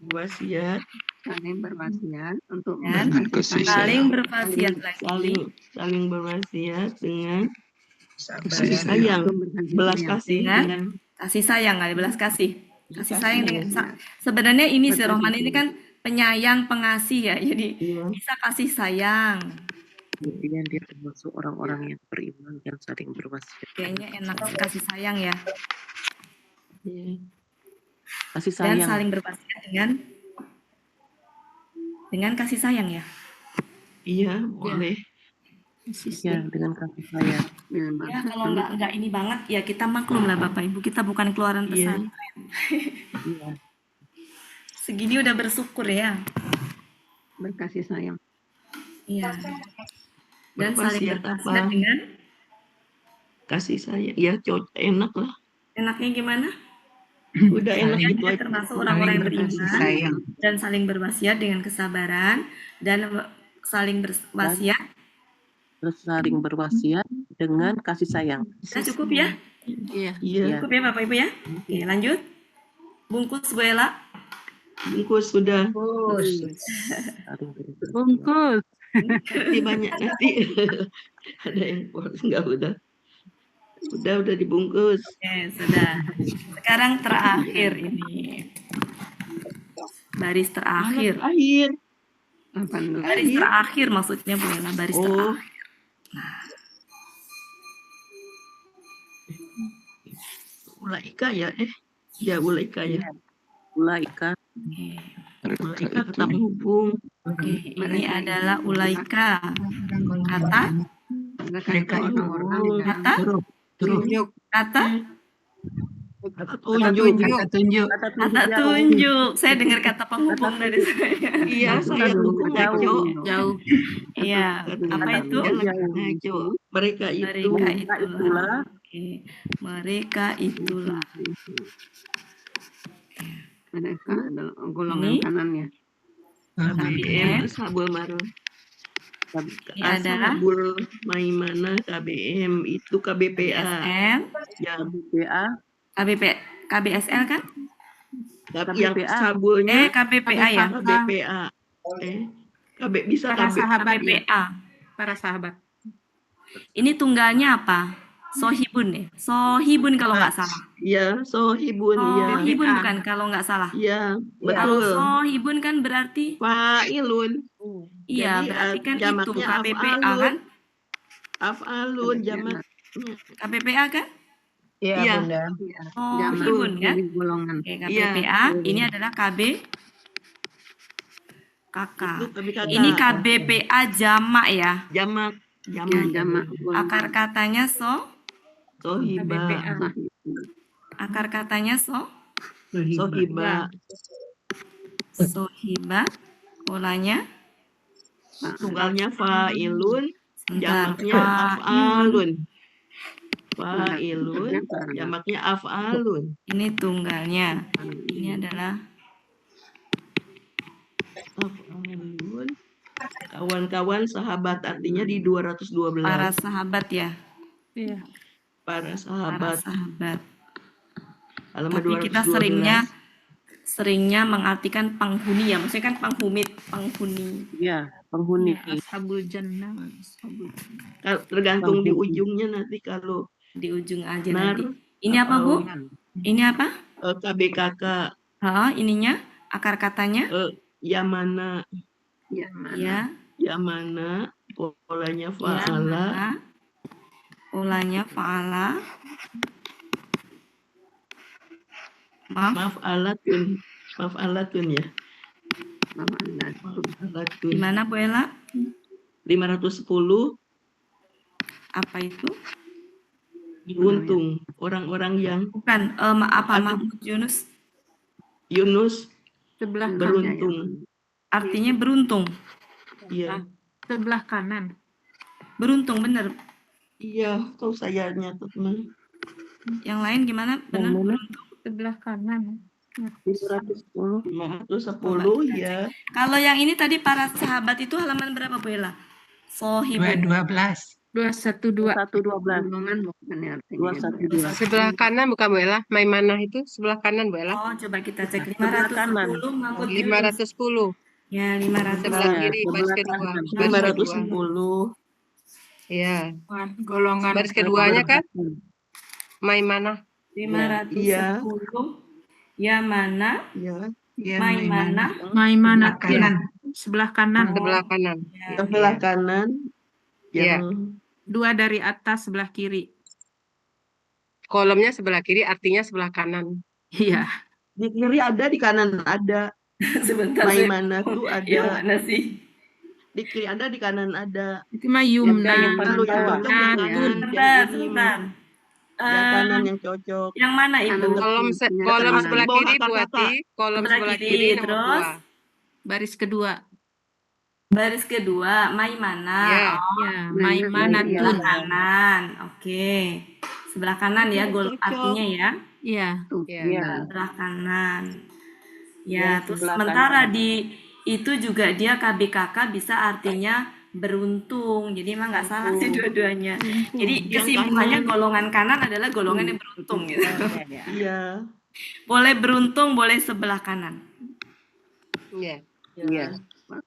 wasiat, Saling berwasiat untuk dan kasih saling sayang. berwasiat lagi saling berwasiat dengan Kasih sayang, belas kasih Dengan dengan kasih sayang, nggak belas kasih sayang dengan sebenarnya ini si Rohman ini kan penyayang pengasih ya, jadi bisa kasih sayang. Kemudian dia termasuk orang-orang yang beriman dan saling berwasiat. Kayaknya enak sih kasih sayang ya. Kasih Dan sayang. saling berwasiat dengan kasih sayang ya. iya boleh. Ya, dengan kasih sayang. Ya kalau nggak ini banget ya kita maklum lah Bapak Ibu, kita bukan keluaran pesantren. Iya. Segini udah bersyukur ya. Berkasih sayang. Iya. Dan saling Berwasiat berwasiat apa? dengan Kasih sayang, ya enak lah, enaknya gimana? udah enak Kemudian gitu dia aja. termasuk orang-orang yang berkasih beriman sayang. dan saling berwasiat dengan kesabaran dan saling berwasiat. Terus saling berwasiat dengan kasih sayang. Sudah cukup ya? Iya, Cukup ya Bapak Ibu ya? Oke, lanjut. Bungkus Bu Ella. bungkus sudah. Saling berwasiat. Bungkus. Nanti banyak nanti ada yang polos nggak udah dibungkus. Oke, sudah. Sekarang terakhir ini. Baris terakhir. Baris terakhir maksudnya Bu Ella, baris terakhir. Ulaika ya, Ulaika ya. Ulaika. Ulaika kata penghubung. Oke, ini adalah ulaika. Kata Mereka itu kata tunjuk. kata tunjuk. Saya dengar kata penghubung dari saya. Iya, saya dukung ngaco. Jauh. Iya, apa itu? Ngaco. Mereka itu. Mereka itulah. Oke. Mereka itulah. Mereka adalah golongan kanannya. KBM Sabul Marun. Ini adalah Ashabul Maimana KBM itu KBPA. KBSL, Ya, KBSL kan? yang sabulnya KBPA ya. KBPA. KB bisa Para KB. sahabat ya. KBPA. Para sahabat. Ini tunggalnya apa? Sohibun ya? Sohibun kalau nggak salah. Ya, sohibun, ya. Sohibun bukan kalau nggak salah. Ya, Kalau betul. sohibun kan berarti Fa'ilun. iya, Jadi berarti kan itu jamaknya KPPA af'alun. kan? Af'alun jamak. KPPA kan? Iya, Iya. Bunda. Sohibun kan? Jadi golongan. Oke, Iya. KPPA ini adalah KB kakak. Itu KBKK. Ini KBPA jamak ya. Jamak. Ya, Jamak. jamak Akar golongan. katanya Sohiba. akar katanya Sohiba. sohiba. Polanya Tunggalnya fa'ilun. sebentar. Jamaknya af'alun. Fa'ilun. Jamaknya af'alun. Ini tunggalnya. Ini adalah Af'alun. Kawan-kawan sahabat artinya di 212. para sahabat ya. Iya. Para Para sahabat. sahabat. Halaman Tapi kita 212. seringnya mengartikan penghuni ya. Maksudnya kan penghuni. Ya, penghuni. Ashabul jannah. Ashabul jannah. Tergantung di ujungnya nanti kalau Di ujung aja nar nanti. Ini apa, Bu? Ini apa? KBKK Ininya akar katanya Yamana. ya. Yamana polanya Ya, fa'ala. mana? Polanya fa'ala. Maaf, Maf'alatun ya. Maf'alatun. gimana Bu Ella? 510 Apa itu? beruntung orang-orang yang Bukan, apa Mahmud Yunus? Yunus Sebelah beruntung. Artinya beruntung. Iya. sebelah kanan. Beruntung bener. Iya, tahu saya nyatet teman. Yang lain gimana? Bener beruntung. Sebelah kanan. 510. 510 ya. Kalau yang ini tadi para sahabat itu halaman berapa Bu Ella? Sohibun. 212. 212. 112. Golongan bukan artinya. 212. Sebelah kanan bukan Bu Ella? Maimanah itu sebelah kanan Bu Ella? Oh, coba kita cek Sebelah kanan. 510 Mahmud Yunus. 510. Ya, 500. Sebelah Ya, kiri baris sebelah kedua. kanan. Baris kedua. 510. Iya. Golongan Baris keduanya kan? Maimanah. 510. Iya. Ya mana? Ya. Mana? Maimanah Kanan. sebelah kanan. Sebelah kanan. Sebelah kanan Iya. yang 2 dari atas sebelah kiri. Kolomnya sebelah kiri artinya sebelah kanan. Iya. di kiri ada, di kanan ada. Sebentar. Maimana tuh Yang ada. mana sih? Di kiri ada, di kanan ada. Itu mah yumna. yang paling Kalau yang bawah. cocok yang kanan, Sebentar, yang ini. sebentar. Yang kanan yang cocok. Yang mana Ibu? Kolom Artinya kolom kanan. sebelah Bawah kiri kata-kata. buati. Kolom Sebelah sebelah kiri, kiri nomor terus? 2. Baris kedua. Baris kedua, Maimana. Ya. Oh, Ya, maimanatun. sebelah kanan. Oke. Sebelah kanan ya, Cocok. artinya ya. Iya. Iya. Sebelah kanan. Ya, Yang terus sebelah sementara kanan. di itu juga dia KBKK bisa artinya beruntung. Jadi emang nggak salah sih dua-duanya. Jadi Yang kesimpulannya kanan. golongan kanan adalah golongan yang beruntung gitu. Iya. Boleh beruntung, boleh sebelah kanan. Iya. Iya.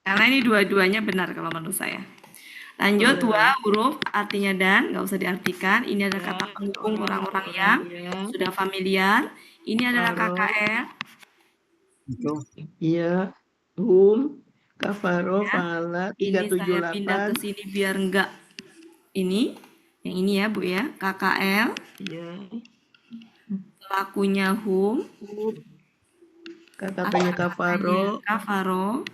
Karena ini dua-duanya benar kalau menurut saya. Lanjut, wa huruf artinya dan, nggak usah diartikan. Ini adalah kata pendukung orang-orang yang sudah familiar. Ini adalah KKL. Iya. Hum, kafaro, fala, Ini saya pindah 378. ke sini biar enggak ini. Yang ini ya Bu ya, KKL. Iya. Lakunya hum. KKP-nya kafaro, Kafaro.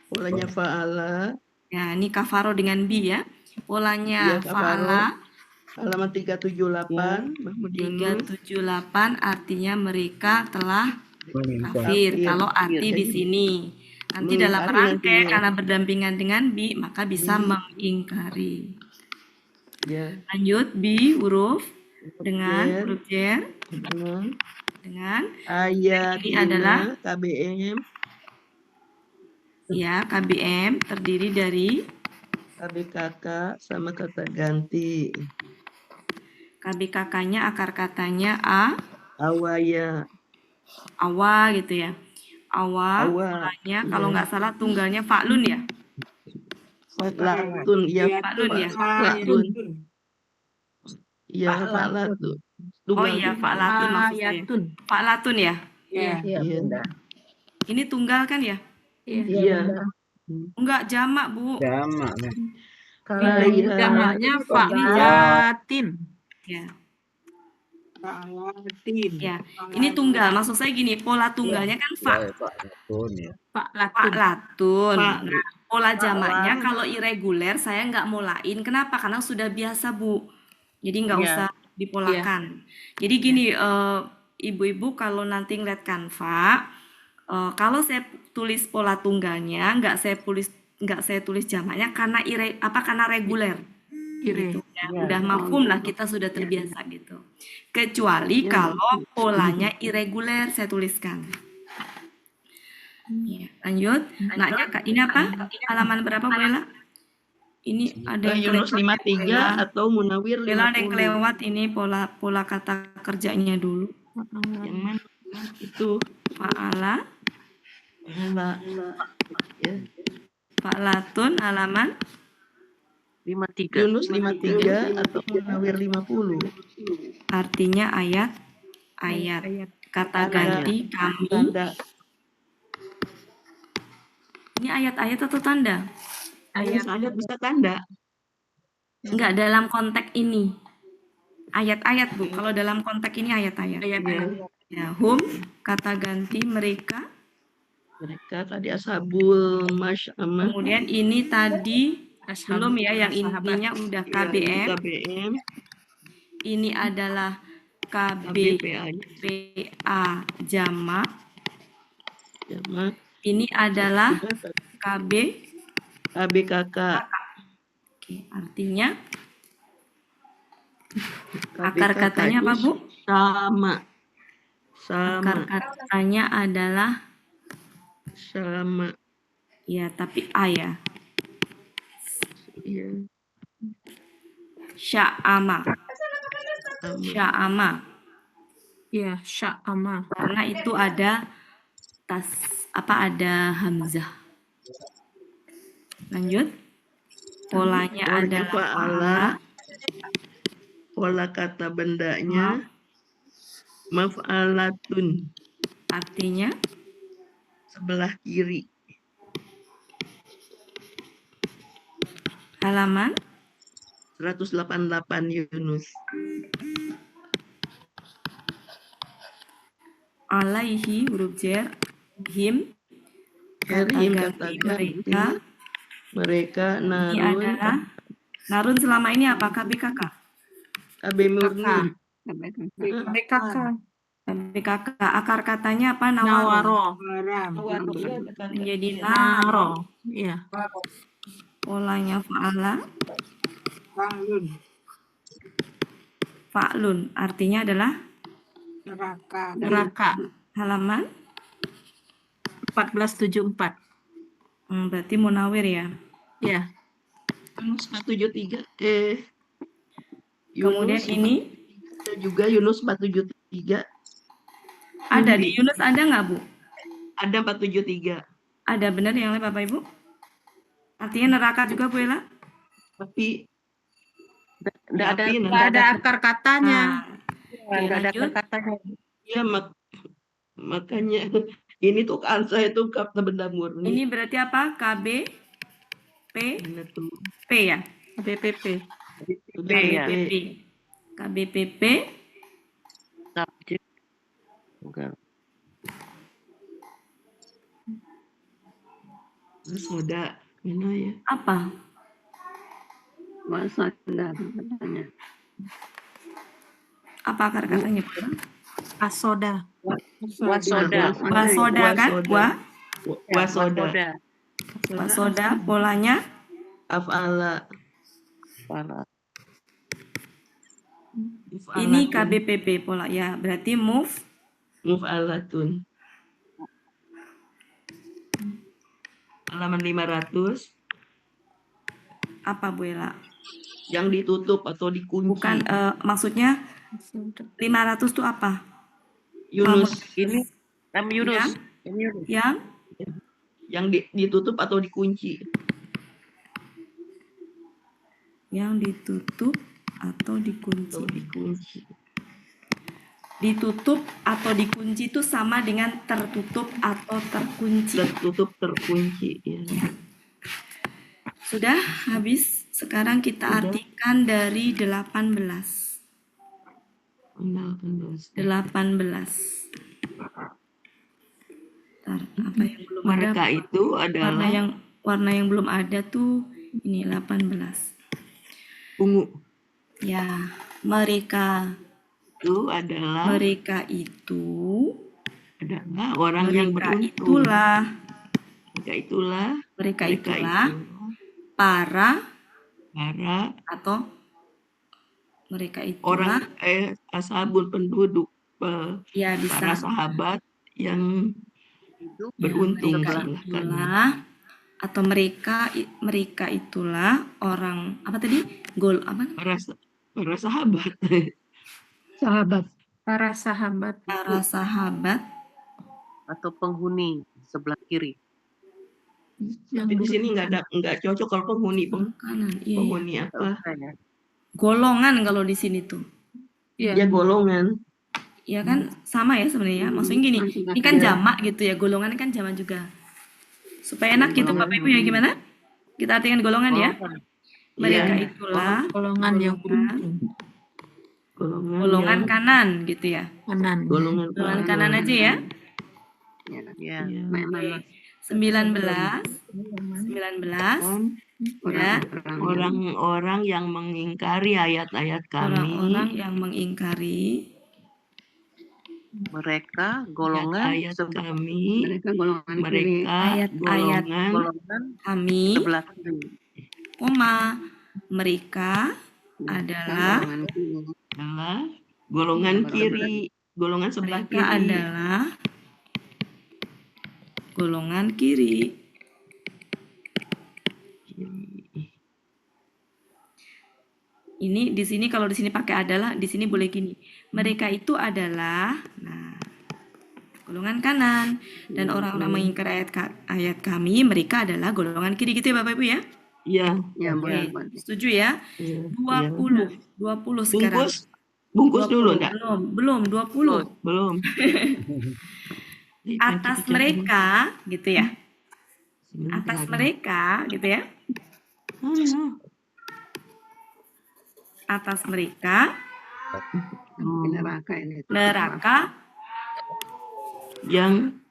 polanya fa'ala. Ya, ini kafaro dengan bi ya. Polanya Iya, kafaro. fa'ala. Halaman 378, Mahmud Yunus. 378 artinya mereka telah kafir. Kalau arti di sini. Nanti dalam Mengingkari rangkai nantinya. karena berdampingan dengan bi, maka bisa mengingkari. Ya. Lanjut, bi huruf dengan Jer. huruf jer Dengan dengan ayat Ini adalah KBM, ya KBM terdiri dari KBKK sama kata ganti. KBKK-nya akar katanya Awaya, awa gitu ya. Awa, Awa, polanya iya. kalau nggak salah tunggalnya fa'lun ya. Fa'latun, ya. Fa'lun ya. Fa'latun. Ya, fa'latun. Oh iya, fa'latun maksud saya. Ayatun. Fa'latun ya. Iya. Iya. Ini tunggal kan ya? Iya. Enggak jamak, Bu. Jamak. Nah. Kalau Iya. jamaknya fa'latin. Ya. Fa'latin. Ya. Ini tunggal. Maksud saya gini, pola tunggalnya kan Fa'latun ya. Fa'latun. fa'latun. Fa- Nah, pola jamaknya kalau irreguler saya nggak molain. Kenapa? Karena sudah biasa, Bu. Jadi nggak usah dipolakan. Jadi gini, ibu-ibu kalau nanti ngeliat Canva, kalau saya tulis pola tunggalnya, nggak saya tulis jamaknya karena karena reguler. Gitu ya. Udah mafhum lah, kita sudah terbiasa gitu. Kecuali kalau polanya irreguler saya tuliskan. Ya, lanjut. Naknya Kak, ini apa? Halaman berapa, Bu Ella? Ini ada yang Yunus 53 atau Munawir Bella ada yang 50. kelewat ini pola kata kerjanya dulu. Yang mana? Itu. Fa'ala, Ya. fa'latun, halaman 53. Yunus 53 atau Munawir 50. artinya ayat. Kata ganti kami. Tanda. Ini ayat-ayat atau tanda? Ayat bisa tanda. Enggak dalam konteks ini. Ayat-ayat, Bu. Kalau dalam konteks ini ayat-ayat. Ya, hum, kata ganti mereka. Mereka tadi ashabul masyamah. Kemudian ini tadi belum ya, yang intinya udah KBM. KBM. Ini adalah KBPA. KBPA jamak. Jamak. Ini adalah KBKK. Oke, artinya akar katanya apa, Bu? Sama. Akar katanya adalah Sama. ya, tapi A ya. Iya. Sya'ama. Sya'ama. Iya, sya'ama. Karena itu ada ada hamzah. Lanjut. Polanya adalah fa'ala. Pola kata bendanya maf'alatun. Artinya Sebelah kiri. halaman 188 Yunus. alaihi huruf jar, him Him kata kata mereka. Mereka Ini narun. adalah narun selama ini apa? KBKK. KB murni. BKK. KBKK. Akar katanya apa? Nawaro. Menjadi naro. Iya. Polanya fa'ala. Fa'lun. Artinya adalah Neraka. halaman 1474. berarti Munawir ya. Iya. Yunus 473. Kemudian Yunus ini ada juga Yunus 473. ada di Yunus ada nggak, Bu? Ada 473. Ada, benar yang lain Bapak Ibu? Artinya neraka juga, Bu Ella? Tapi Nggak ada akar katanya. Nggak ada lanjut. katanya. ya makanya ini tuh saya itu kata benda murni. Ini berarti apa? Ini tuh P ya? BPP. ya. KBPP. Subjek. Enggak. Soda mana ya? Apa? Wasada katanya. Apa akar katanya, Bu? Asoda. Wasoda. Wasoda kan? Wasoda. Wasoda, polanya Af'ala. ini KBPP pola ya. Berarti Muf'alatun. Halaman 500. apa, Bu Ella? Yang ditutup atau dikunci. Bukan, maksudnya 500 itu apa? Yunus. Ini Yunus. Yang Yang ditutup atau dikunci. yang ditutup atau dikunci. Ditutup atau dikunci itu sama dengan tertutup atau terkunci. Tertutup, terkunci. Ya. Sudah habis? Sekarang kita Sudah. artikan dari 18. 18. 18. Ntar, apa yang belum ada? Mereka itu adalah Warna yang belum ada tuh ini 18. ungu. Ya, mereka Itu adalah mereka itu adalah orang yang beruntung. Mereka itulah para atau mereka itulah orang ashabul penduduk ya bisa para sahabat yang beruntung. mereka itulah atau mereka itulah orang apa tadi? Para sahabat. Para sahabat. Para sahabat atau penghuni sebelah kiri. Tapi di sini nggak cocok kalau penghuni kanan. Iya. Penghuni apa? Golongan kalau di sini tuh. Ya golongan. Ya kan sama ya sebenarnya. Maksudnya gini, ini kan jamak gitu ya. Golongan kan jamak juga. Supaya enak gitu Bapak Ibu ya gimana? Kita artikan golongan ya. Mereka itulah golongan yang beruntung. Golongan kanan gitu ya. Golongan kanan aja ya. Ya. 19 ya. Orang-orang yang mengingkari ayat-ayat kami. Orang-orang yang mengingkari mereka golongan ayat kami. Mereka golongan kami sebelah kiri. Mereka adalah golongan kiri, golongan sebelah kiri. Mereka adalah golongan kiri. Ini di sini kalau di sini pakai adalah, di sini boleh gini. Mereka itu adalah golongan kanan dan orang-orang mengingkari ayat kami, mereka adalah golongan kiri gitu ya Bapak Ibu ya? Iya. Oke. Setuju ya? 20 sekarang. Bungkus dulu enggak? Belum 20. Belum. Atas mereka gitu ya. Atas mereka gitu ya. Atas mereka neraka yang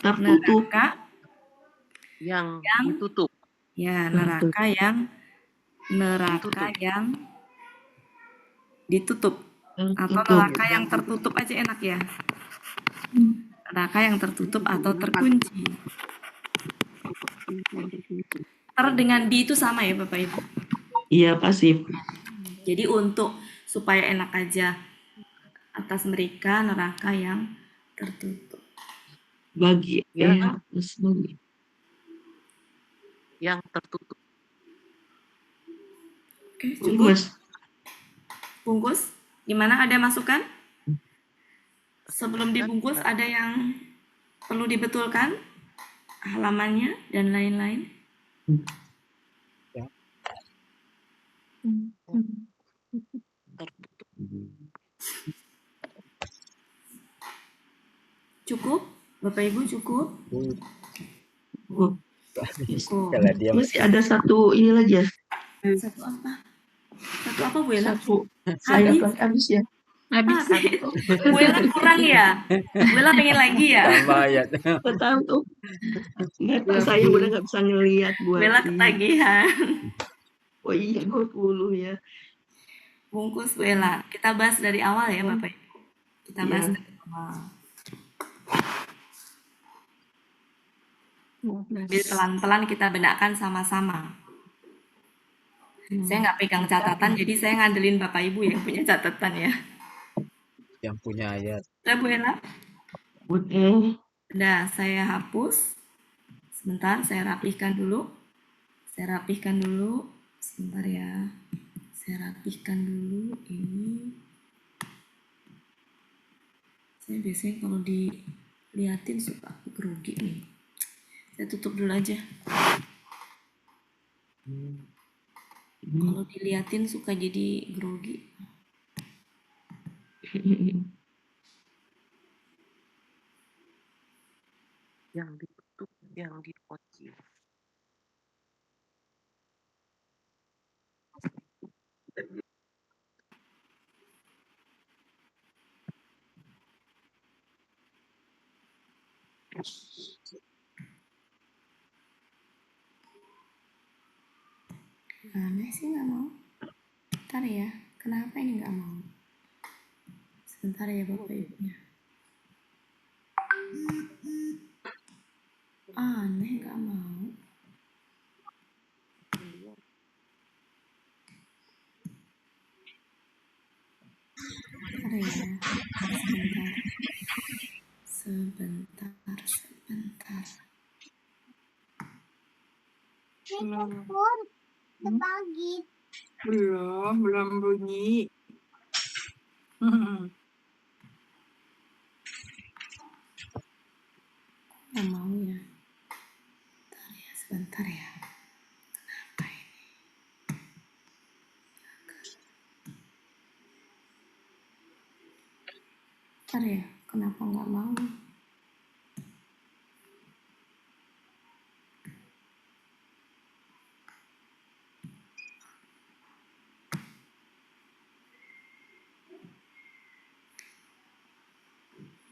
tertutup, yang ditutup. Ya, neraka yang ditutup atau neraka yang tertutup aja enak ya. Neraka yang tertutup atau terkunci. Dengan di itu sama ya Bapak Ibu? Iya, pasif. Jadi untuk supaya enak aja, atas mereka neraka yang tertutup. Bagi yang tertutup. Oke, cukup. Bungkus. Gimana, ada masukan? Sebelum dibungkus ada yang perlu dibetulkan? Halamannya dan lain-lain? Cukup? Bapak Ibu cukup? Masih ada satu ini lagi ya. Satu apa Bu Ella? Saya habis ya. Habis. Bu Ella kurang ya? Bu Ella pengen lagi ya? Tambah ayat. Tahu tuh. Saya udah nggak bisa ngelihat Bu Bu Ella ketagihan. Oh iya 20 ya. Bungkus Bu Ella. Kita bahas dari awal ya Bapak Ibu. Kita bahas dari awal. Biar pelan-pelan kita benakkan sama-sama. Saya nggak pegang catatan, jadi saya ngandelin Bapak Ibu yang punya catatan ya. Yang punya ayat. Udah Bu Ella? Udah, saya hapus. Sebentar, saya rapihkan dulu. Sebentar ya. Saya rapihkan dulu ini. Saya biasanya kalau diliatin suka grogi nih. Saya tutup dulu aja. Kalau diliatin suka jadi grogi. Yang ditutup, yang dikunci. Aneh sih nggak mau. Bentar ya, kenapa ini nggak mau? Sebentar ya Bapak Ibunya. Aneh nggak mau. Bentar ya, sebentar. Belum bunyi. Nggak mau ya. Bentar ya, sebentar ya. Kenapa ini? Bentar ya, kenapa nggak mau?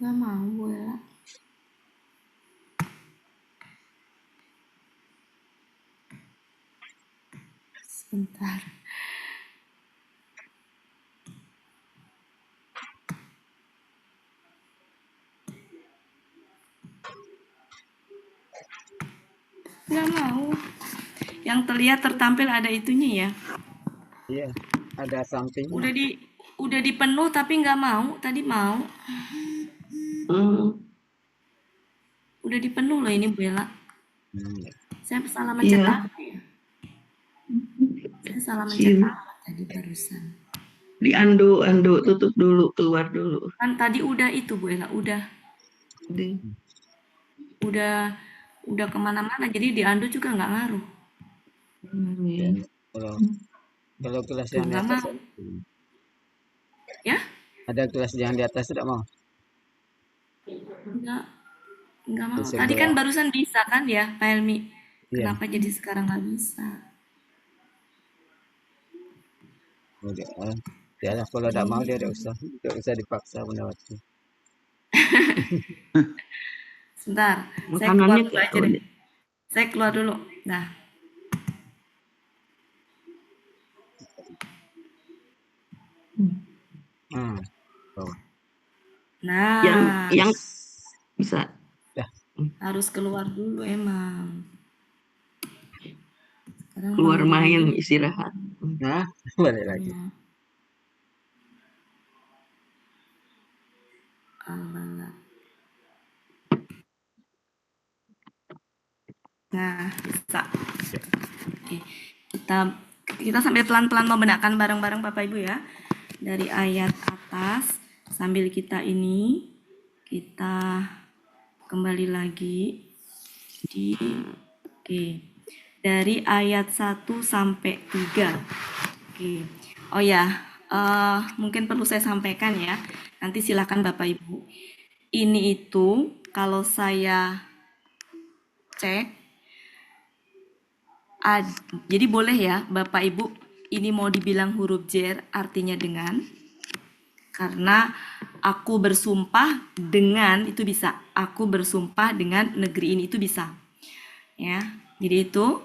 Nggak mau Bu Ella. Sebentar. Nggak mau. Yang terlihat tertampil ada itunya ya. Iya, ada sampingnya. Udah dipenuh tapi nggak mau. Tadi mau. Udah dipenuh loh ini Bu Ella. Saya salah mencet Iya. apa ya? Saya salah mencet apa tadi barusan. Di ando tutup dulu, keluar dulu. Kan tadi udah itu Bu Ella, udah kemana-mana, jadi di ando juga nggak ngaruh. Kalau gelas yang di atas, ya? Ada gelas yang di atas tidak mau? Enggak mau. Tadi kan barusan bisa kan ya, Pak Helmi? Kenapa jadi sekarang nggak bisa? Ya lah, kalau tidak mau dia tidak usah dipaksa Bundawati. Sebentar, saya keluar dulu aja deh. Saya keluar dulu. Nah. Nah, yang bisa. Harus keluar dulu emang. Sekarang keluar main istirahat. Nah, balik lagi. Nah, bisa. Oke. Kita sambil pelan-pelan membenarkan bareng-bareng Bapak Ibu ya. Dari ayat atas sambil kita kembali lagi dari ayat 1 sampai 3. Oke. Oh ya, mungkin perlu saya sampaikan ya. Nanti silakan Bapak Ibu. Ini itu kalau saya cek jadi boleh ya Bapak Ibu, ini mau dibilang huruf jer artinya dengan, karena aku bersumpah dengan itu bisa, aku bersumpah dengan negeri ini itu bisa ya. Jadi itu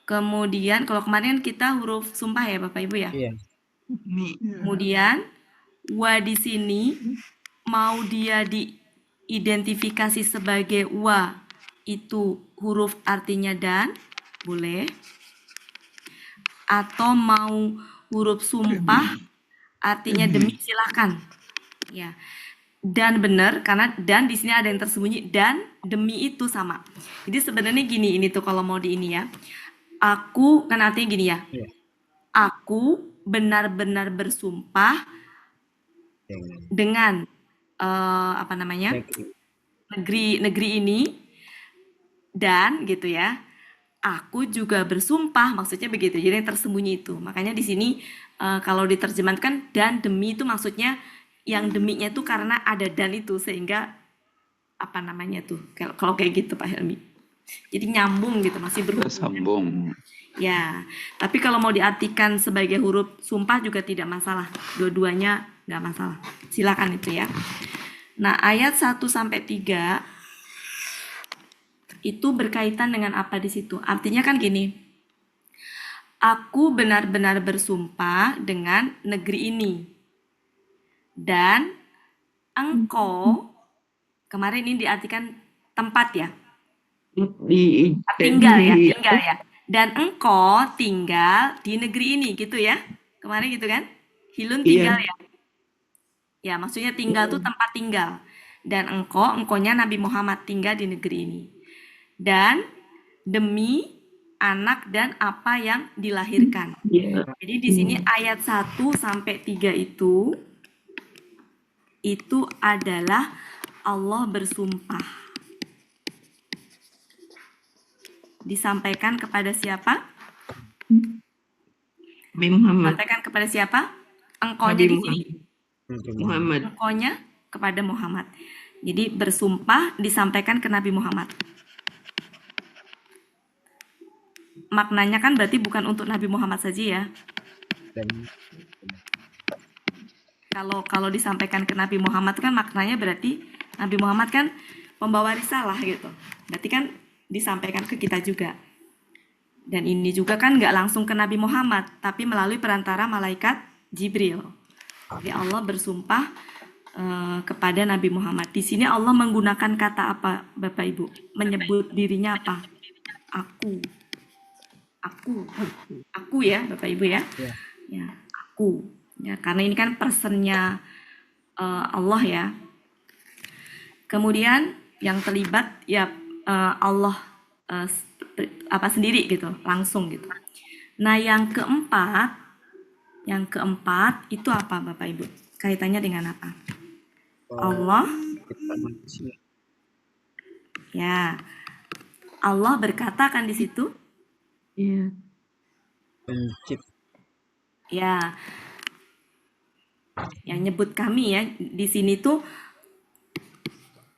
kemudian kalau kemarin kita huruf sumpah ya Bapak Ibu ya. Iya. Kemudian wa di sini mau dia diidentifikasi sebagai wa itu huruf artinya dan boleh, atau mau huruf sumpah artinya demi silahkan ya. Dan benar karena dan di sini ada yang tersembunyi, dan demi itu sama. Jadi sebenarnya gini, ini tuh kalau mau di ini ya, aku kan artinya gini ya, aku benar-benar bersumpah dengan negeri ini dan gitu ya. Aku juga bersumpah, maksudnya begitu. Jadi yang tersembunyi itu. Makanya di sini kalau diterjemahkan dan demi itu maksudnya yang deminya itu karena ada dan itu sehingga apa namanya tuh kalau kayak gitu Pak Helmi. Jadi nyambung gitu, masih berhubungan. Tersambung. Ya, tapi kalau mau diartikan sebagai huruf sumpah juga tidak masalah. Dua-duanya nggak masalah. Silakan itu ya. Nah, ayat 1 sampai 3 itu berkaitan dengan apa di situ? Artinya kan gini. Aku benar-benar bersumpah dengan negeri ini. Dan engkau, kemarin ini diartikan tempat ya. Tinggal ya. Dan engkau tinggal di negeri ini gitu ya. Kemarin gitu kan? Hilun tinggal ya. Ya, maksudnya tinggal tuh tempat tinggal. Dan engkaunya Nabi Muhammad tinggal di negeri ini. Dan demi anak dan apa yang dilahirkan. Jadi di sini ayat 1 sampai 3 itu adalah Allah bersumpah. Disampaikan kepada siapa? Nabi Muhammad. Disampaikan kepada siapa? Engkaunya di sini. Muhammad. Engkaunya kepada Muhammad. Jadi bersumpah disampaikan ke Nabi Muhammad. Maknanya kan berarti bukan untuk Nabi Muhammad saja ya. Kalau disampaikan ke Nabi Muhammad kan maknanya berarti Nabi Muhammad kan pembawa risalah gitu. Berarti kan disampaikan ke kita juga. Dan ini juga kan nggak langsung ke Nabi Muhammad, tapi melalui perantara malaikat Jibril. Jadi Allah bersumpah kepada Nabi Muhammad. Di sini Allah menggunakan kata apa, Bapak Ibu? Menyebut dirinya apa? Aku ya, Bapak Ibu ya. Ya, aku. Ya, karena ini kan personnya Allah ya. Kemudian yang terlibat ya Allah sendiri gitu, langsung gitu. Nah, yang keempat itu apa Bapak Ibu? Kaitannya dengan apa? Allah. Ya. Allah berkata kan di situ? Iya. Ya. Yang nyebut kami ya di sini tuh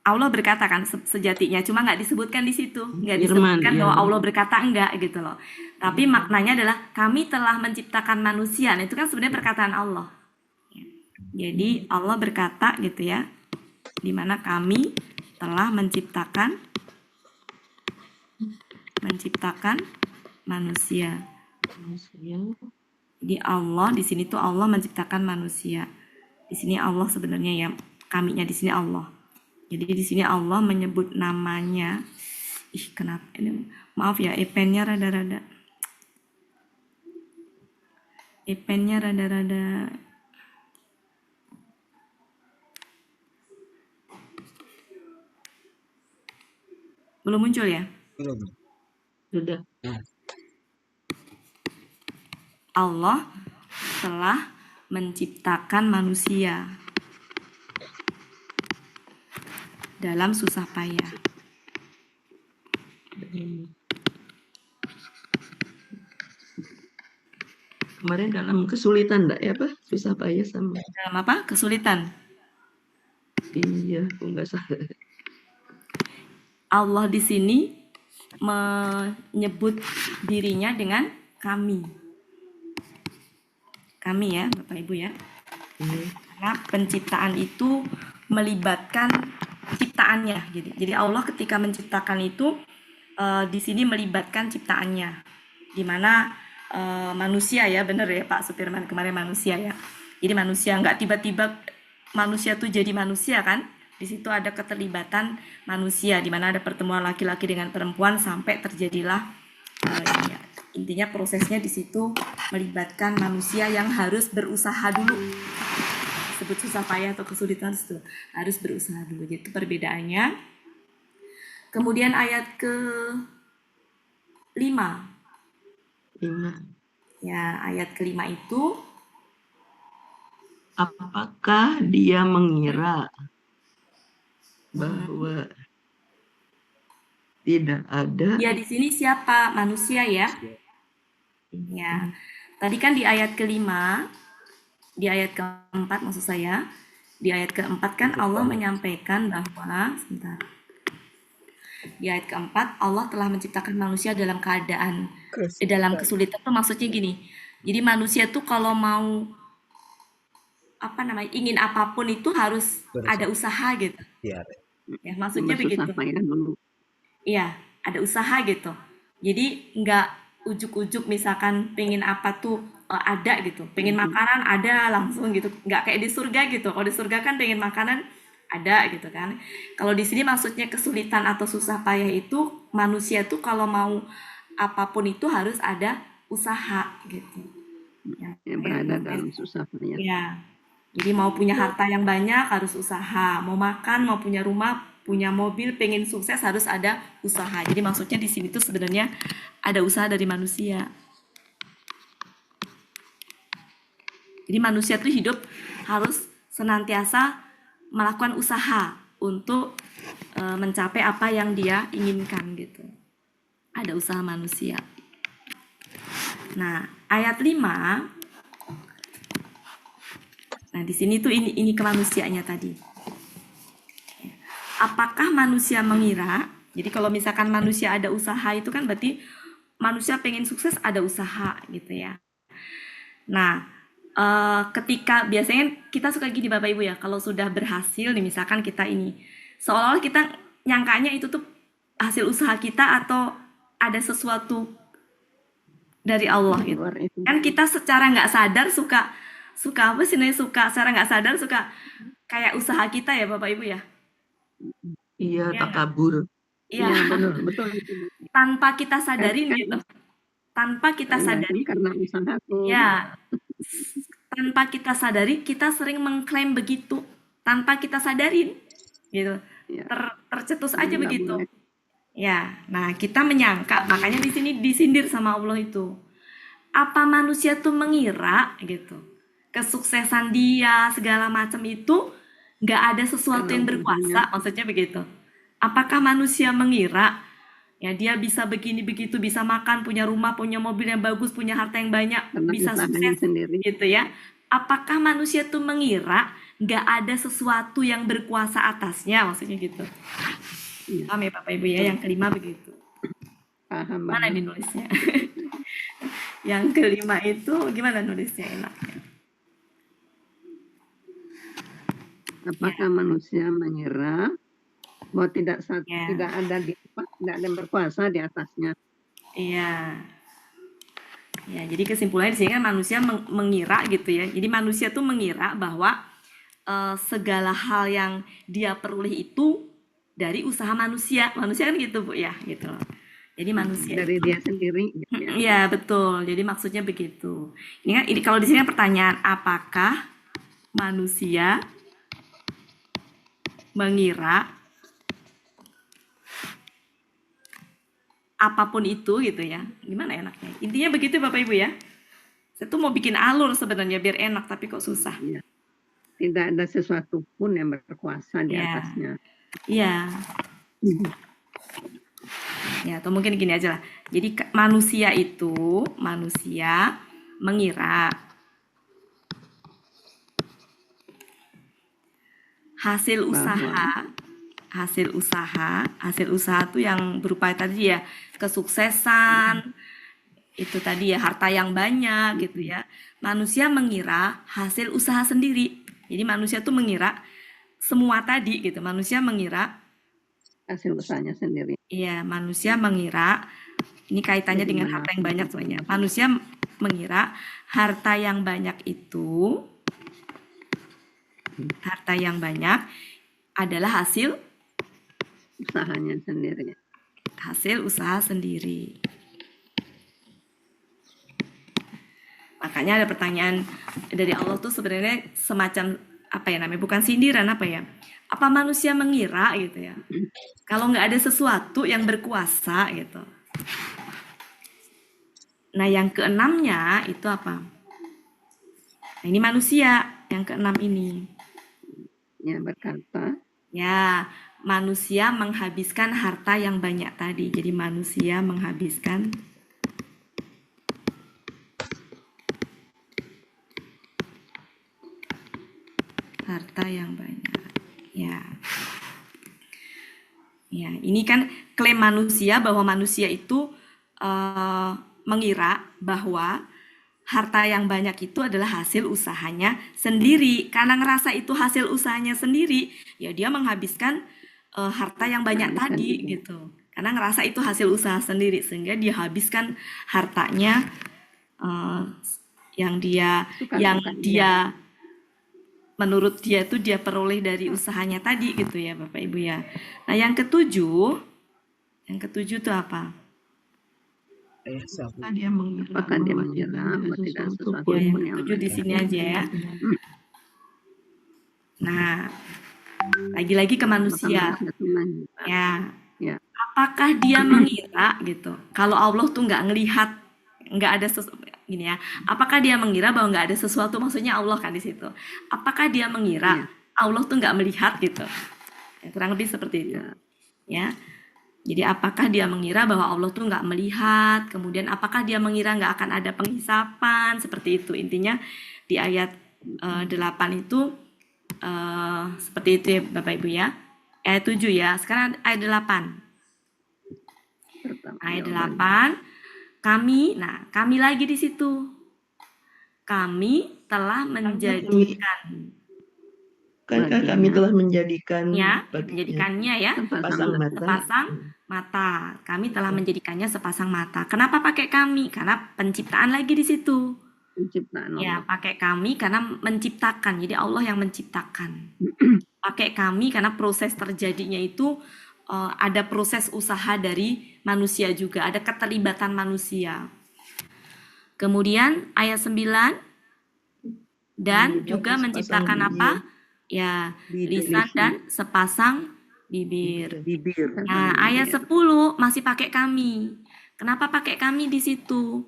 Allah berkata kan sejatinya, cuma nggak disebutkan di situ, nggak disebutkan bahwa Allah berkata enggak gitu loh. Tapi maknanya adalah kami telah menciptakan manusia. Nah, itu kan sebenarnya perkataan Allah. Jadi Allah berkata gitu ya, di mana kami telah menciptakan manusia. Jadi Allah di sini tuh Allah menciptakan manusia. Di sini Allah sebenarnya ya, kaminya di sini Allah. Jadi di sini Allah menyebut namanya. Kenapa ini? Maaf ya, e-pennya rada-rada. Belum muncul ya? Belum. Sudah. Allah telah menciptakan manusia dalam susah payah. Kemarin dalam kesulitan enggak ya, Pak? Susah payah sama. Dalam apa? Kesulitan. Iya, aku enggak salah. Allah di sini menyebut dirinya dengan kami. Kami ya, Bapak Ibu ya. Karena penciptaan itu melibatkan ciptaannya. Jadi Allah ketika menciptakan itu di sini melibatkan ciptaannya. Di mana manusia ya, benar ya Pak Supirman kemarin manusia ya. Jadi manusia nggak tiba-tiba manusia tuh jadi manusia kan? Di situ ada keterlibatan manusia, di mana ada pertemuan laki-laki dengan perempuan sampai terjadilah intinya prosesnya di situ melibatkan manusia yang harus berusaha dulu. Sebut susah payah atau kesulitan itu harus berusaha dulu. Gitu perbedaannya. Kemudian ayat ke-5. Ya, ayat ke-5 itu apakah dia mengira bahwa Tidak ada. Ya, di sini siapa? Manusia ya? Ya. Tadi kan di ayat kelima, di ayat keempat maksud saya, di ayat keempat kan Allah menyampaikan bahwa, sebentar. Di ayat keempat, Allah telah menciptakan manusia dalam keadaan, dalam kesulitan tuh maksudnya gini. Jadi manusia tuh kalau mau ingin apapun itu harus ada usaha gitu. Ya, maksudnya begitu. Bersusah payah dulu. Iya, ada usaha gitu. Jadi nggak ujuk-ujuk misalkan pengen apa tuh ada gitu. Pengen makanan ada langsung gitu. Nggak kayak di surga gitu. Kalau di surga kan pengen makanan ada gitu kan. Kalau di sini maksudnya kesulitan atau susah payah itu manusia tuh kalau mau apapun itu harus ada usaha gitu. Ya, berada dalam susah payah. Ya. Jadi mau punya harta yang banyak harus usaha. Mau makan, mau punya rumah, punya mobil, pengen sukses harus ada usaha. Jadi maksudnya di sini tuh sebenarnya ada usaha dari manusia. Jadi manusia tuh hidup harus senantiasa melakukan usaha untuk mencapai apa yang dia inginkan gitu. Ada usaha manusia. Nah, ayat 5. Nah, di sini tuh ini kemanusiaannya tadi. Apakah manusia mengira, jadi kalau misalkan manusia ada usaha itu kan berarti manusia pengen sukses ada usaha gitu ya. Nah, ketika biasanya kita suka gini Bapak Ibu ya, kalau sudah berhasil nih misalkan kita ini, seolah-olah kita nyangkanya itu tuh hasil usaha kita atau ada sesuatu dari Allah gitu. Kan kita secara nggak sadar suka apa sih nih, secara nggak sadar suka kayak usaha kita ya Bapak Ibu ya. Iya, takabur. Iya, betul. Tanpa kita sadarin gitu. Tanpa kita sadari. Karena usahaku. Ya, tanpa kita sadari kita sering mengklaim begitu. Tanpa kita sadarin gitu. Tercetus aja begitu. Ya, nah kita menyangka, makanya di sini disindir sama Allah itu. Apa manusia tuh mengira gitu, kesuksesan dia segala macam itu nggak ada sesuatu yang berkuasa, maksudnya begitu. Apakah manusia mengira ya dia bisa begini begitu, bisa makan, punya rumah, punya mobil yang bagus, punya harta yang banyak, bisa sukses sendiri gitu ya? Apakah manusia tuh mengira nggak ada sesuatu yang berkuasa atasnya, maksudnya gitu? Paham ya Bapak Ibu ya? Yang kelima begitu. Paham. Mana ini nulisnya? Yang kelima itu gimana nulisnya enaknya? Apakah manusia mengira bahwa tidak ada yang berkuasa di atasnya? Iya. Ya, jadi kesimpulannya di sini kan manusia mengira gitu ya. Jadi manusia tuh mengira bahwa segala hal yang dia peroleh itu dari usaha manusia. Manusia kan gitu Bu ya, gitu. Jadi manusia dari dia sendiri. Iya, betul. Jadi maksudnya begitu. Ini kalau di sini pertanyaan, apakah manusia mengira apapun itu gitu ya? Gimana enaknya? Intinya begitu Bapak Ibu ya. Saya tuh mau bikin alur sebenarnya biar enak tapi kok susah. Ya. Tidak ada sesuatu pun yang berkuasa di atasnya. Iya. Ya, atau mungkin gini aja lah. Jadi manusia mengira hasil usaha tuh yang berupa tadi ya kesuksesan, itu tadi ya harta yang banyak gitu ya. Manusia mengira hasil usaha sendiri. Jadi manusia tuh mengira semua tadi gitu. Manusia mengira hasil usahanya sendiri. Iya, manusia mengira ini kaitannya dengan harta yang banyak sebenarnya. Manusia mengira harta yang banyak itu adalah hasil usahanya sendiri. Hasil usaha sendiri. Makanya ada pertanyaan dari Allah tuh sebenarnya semacam apa ya namanya? Bukan sindiran apa ya? Apa manusia mengira gitu ya? Kalau nggak ada sesuatu yang berkuasa gitu. Nah yang keenamnya itu apa? Nah, ini manusia yang keenam ini. Ya berkata. Ya manusia menghabiskan harta yang banyak tadi. Jadi manusia menghabiskan harta yang banyak. Ya. Ya, ini kan klaim manusia bahwa manusia itu mengira bahwa harta yang banyak itu adalah hasil usahanya sendiri. Karena ngerasa itu hasil usahanya sendiri, ya dia menghabiskan harta yang banyak tadi gitu. Karena ngerasa itu hasil usaha sendiri, sehingga dia habiskan hartanya yang dia menurut dia itu dia peroleh dari usahanya tadi gitu ya Bapak Ibu ya. Nah yang ketujuh itu apa? Dia mengira Apakah dia bahwa mengira tidak ada bahwa tidak sesuatu sesuatu pun Ya, yang pun yang ketujuh di ada. sini aja ya. Nah, lagi-lagi ke manusia. Apakah manusia itu mengira? Ya, Ya. apakah dia mengira gitu? Kalau Allah tuh nggak ngelihat, nggak ada gini ya. Apakah dia mengira bahwa nggak ada sesuatu? Maksudnya Allah kan di situ. Apakah dia mengira Allah tuh nggak melihat gitu? Ya, kurang lebih seperti itu. Ya. Jadi apakah dia mengira bahwa Allah tuh nggak melihat? Kemudian apakah dia mengira nggak akan ada penghisapan? Seperti itu. Intinya di ayat 8 itu seperti itu ya Bapak Ibu ya. Ayat 7 ya. Sekarang ayat 8. Ayat 8. Kami lagi di situ. Kami telah menjadikan. Bukankah kami telah menjadikannya menjadikannya ya sepasang mata. Kami telah menjadikannya sepasang mata. Kenapa pakai kami? Karena penciptaan lagi di situ. Penciptaan Ya, Allah. pakai kami karena menciptakan. Jadi Allah yang menciptakan. Pakai kami karena proses terjadinya itu ada proses usaha dari manusia juga, ada keterlibatan manusia. Kemudian ayat 9 dan juga menciptakan apa? Ya, lisan dan sepasang bibir. Nah, ayat 10 masih pakai kami. Kenapa pakai kami di situ?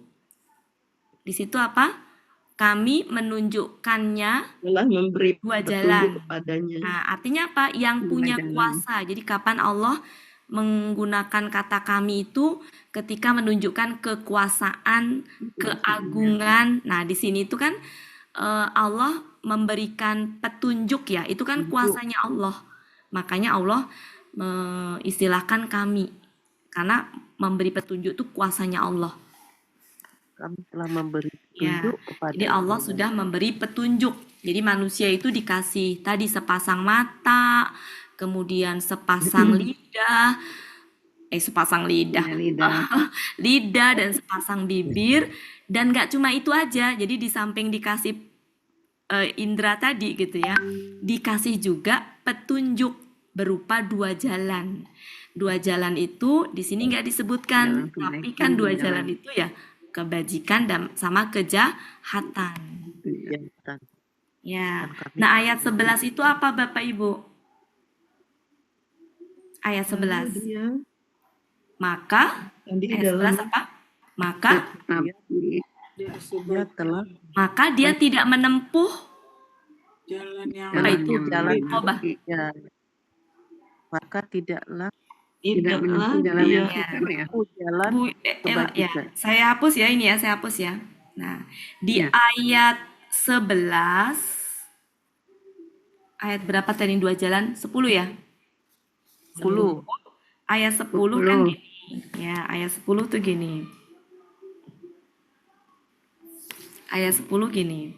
Di situ apa? Kami menunjukkannya telah memberi dua petunjuk jalan. kepadanya. Nah, artinya apa? Yang punya kuasa. Jadi kapan Allah menggunakan kata kami itu ketika menunjukkan kekuasaan, keagungan. Nah, di sini itu kan Allah memberikan petunjuk ya, itu kan kuasanya Allah. Makanya Allah istilahkan kami, karena memberi petunjuk itu kuasanya Allah. Kami telah memberi Ya, petunjuk kepada jadi Allah sudah memberi petunjuk. Jadi manusia itu dikasih tadi sepasang mata, kemudian sepasang lidah, lidah dan sepasang bibir. Dan gak cuma itu aja, jadi di samping dikasih indera tadi gitu ya, dikasih juga petunjuk berupa dua jalan. Dua jalan itu di sini nggak disebutkan, tapi kan dua jalan itu ya kebajikan dan sama kejahatan. Ya. Nah, ayat 11 itu apa Bapak Ibu? Ayat 11. Maka ayat 11 apa? Maka dia tidak menempuh jalan maka tidaklah saya hapus ya ini ya, saya hapus ya. Nah, di ayat 11 ayat berapa tadi dua jalan? 10 ya? 10. Ayat 10 kan gini. Ya, ayat 10 tuh gini. Ayat 10 gini.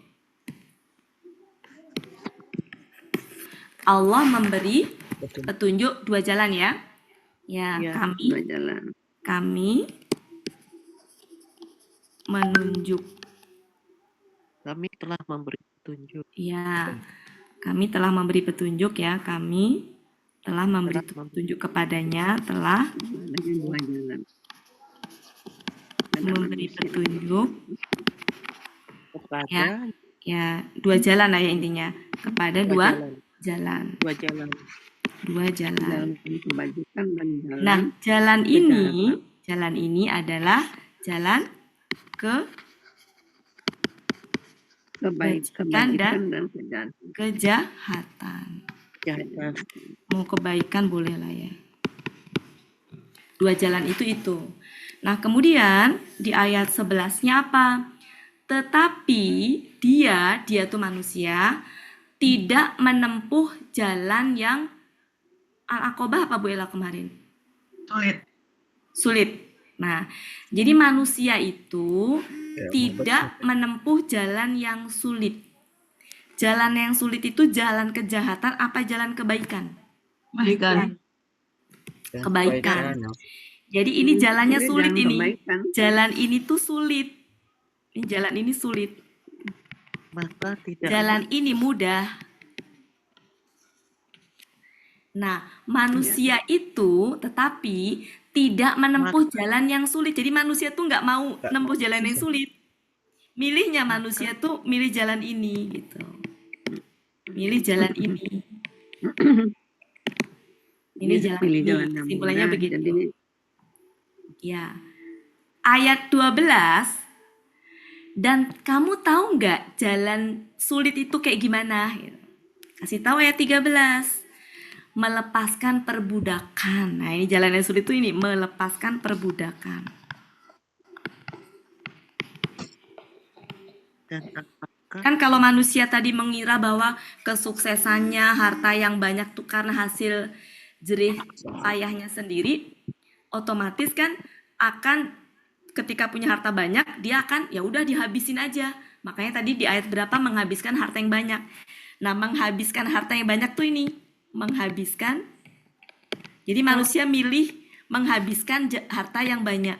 Allah memberi petunjuk dua jalan ya. Ya, kami menunjuk. Kami telah memberi petunjuk. Ya, kami telah memberi petunjuk ya. Kami telah memberi petunjuk kepadanya, telah memberi petunjuk kepada ya dua jalan lah ya intinya, kepada dua jalan. Nah, jalan ini adalah jalan kebajikan dan kejahatan. Jangan. Mau kebaikan boleh lah ya. Dua jalan itu. Nah, kemudian di ayat 11-nya apa? Tetapi dia tuh manusia tidak menempuh jalan yang Al-Aqobah apa Bu Ella kemarin? Sulit. Nah, jadi manusia itu tidak menempuh jalan yang sulit. Jalan yang sulit itu jalan kejahatan apa jalan kebaikan? Kebaikan. Jadi ini jalannya sulit ini. Jalan ini tuh sulit. Ini jalan ini sulit. Maka tidak. Jalan ini mudah. Nah, manusia itu tetapi tidak menempuh jalan yang sulit. Jadi manusia tuh nggak mau menempuh jalan yang sulit. Milihnya manusia tuh milih jalan ini gitu. Milih jalan ini. Milih jalan ini. Simpulannya begitu. Ya. Ayat 12. Dan kamu tahu nggak jalan sulit itu kayak gimana? Kasih tahu ayat 13. Melepaskan perbudakan. Nah, ini jalan yang sulit itu ini, melepaskan perbudakan. Dan apakah Kan kalau manusia tadi mengira bahwa kesuksesannya, harta yang banyak tuh karena hasil jerih payahnya sendiri, otomatis kan akan ketika punya harta banyak, dia akan ya udah dihabisin aja. Makanya tadi di ayat berapa menghabiskan harta yang banyak. Nah, menghabiskan harta yang banyak tuh ini, menghabiskan. Jadi manusia milih menghabiskan harta yang banyak.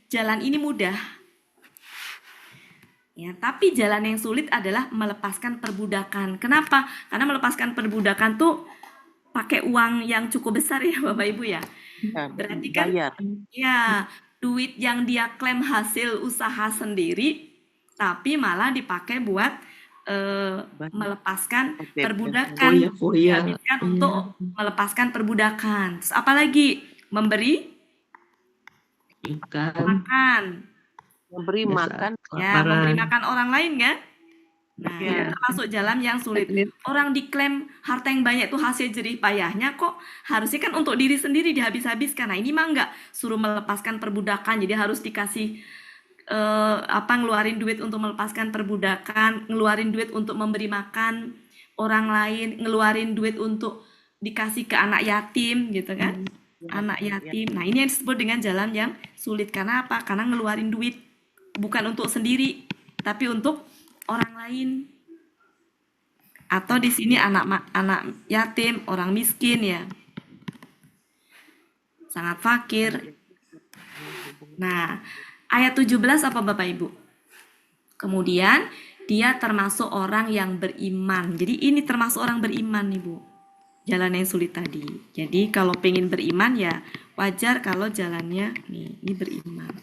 Jalan ini mudah. Ya, tapi jalan yang sulit adalah melepaskan perbudakan. Kenapa? Karena melepaskan perbudakan tuh pakai uang yang cukup besar ya Bapak Ibu ya. Berarti kan ya duit yang dia klaim hasil usaha sendiri tapi malah dipakai buat melepaskan perbudakan. Dihabiskan untuk melepaskan perbudakan. Terus apalagi? Memberi makan. memberi makan Ya, memberi makan orang lain kan? Nah, itu termasuk jalan yang sulit. Orang diklaim harta yang banyak itu hasil jerih payahnya, kok harusnya kan untuk diri sendiri dihabis-habiskan. Nah, ini mah enggak, suruh melepaskan perbudakan. Jadi harus dikasih ngeluarin duit untuk melepaskan perbudakan, ngeluarin duit untuk memberi makan orang lain, ngeluarin duit untuk dikasih ke anak yatim gitu kan? Anak yatim. Nah, ini yang disebut dengan jalan yang sulit. Karena apa? Karena ngeluarin duit bukan untuk sendiri, tapi untuk orang lain. Atau di sini anak yatim, orang miskin ya. Sangat fakir. Nah, ayat 17 apa Bapak Ibu? Kemudian dia termasuk orang yang beriman. Jadi ini termasuk orang beriman nih Bu. Jalan yang sulit tadi. Jadi kalau pengen beriman ya wajar kalau jalannya ini beriman.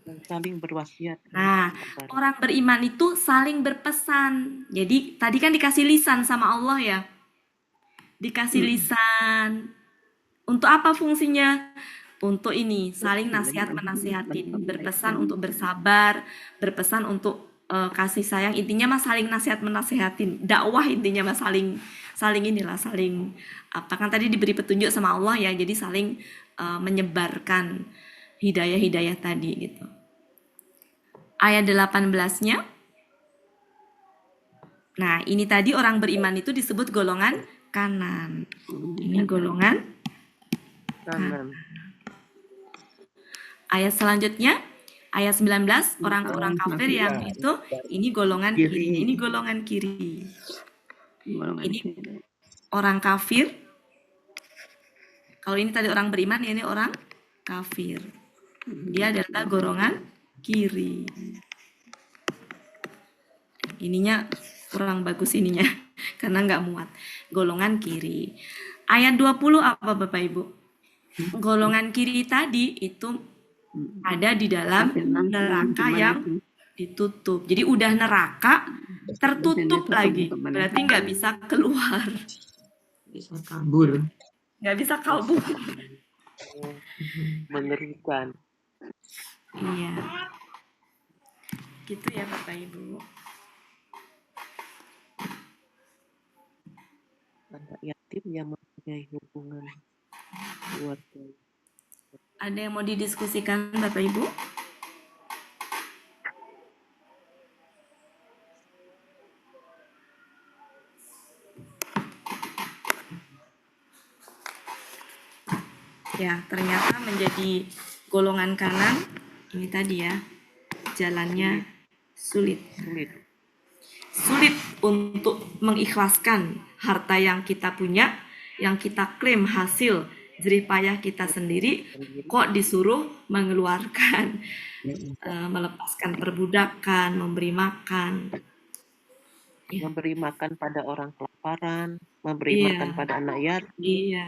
dan saling berwasiat. Nah, orang beriman itu saling berpesan. Jadi tadi kan dikasih lisan sama Allah ya. Dikasih lisan. Untuk apa fungsinya? Untuk ini, saling nasihat menasihatin, berpesan untuk bersabar, berpesan untuk kasih sayang. Intinya mah saling nasihat menasihatin. Dakwah intinya mah saling inilah, saling apa kan tadi diberi petunjuk sama Allah ya. Jadi saling menyebarkan hidayah-hidayah tadi gitu. Ayat 18-nya. Nah, ini tadi orang beriman itu disebut golongan kanan. Ini golongan kanan. Ayat selanjutnya, ayat 19, orang-orang kafir yang itu, ini golongan kiri. Ini golongan kiri. Ini orang kafir. Kalau ini tadi orang beriman, ini orang kafir. Dia adalah golongan kiri. Ininya kurang bagus ininya, karena nggak muat. Golongan kiri. Ayat 20 apa Bapak Ibu? Golongan kiri tadi itu ada di dalam neraka yang ditutup. Jadi udah neraka, tertutup lagi. Berarti nggak bisa keluar. Bisa kabur. Nggak bisa kabur. Mengerikan. Iya. Gitu ya Bapak Ibu. anak yatim yang mempunyai hubungan keluarga. Ada yang mau didiskusikan Bapak Ibu? Ya, ternyata menjadi golongan kanan ini tadi ya, jalannya sulit. Sulit untuk mengikhlaskan harta yang kita punya, yang kita klaim hasil jerih payah kita sendiri, kok disuruh mengeluarkan, melepaskan perbudakan, memberi makan. Memberi makan pada orang kelaparan, memberi makan pada anak yatim. Iya.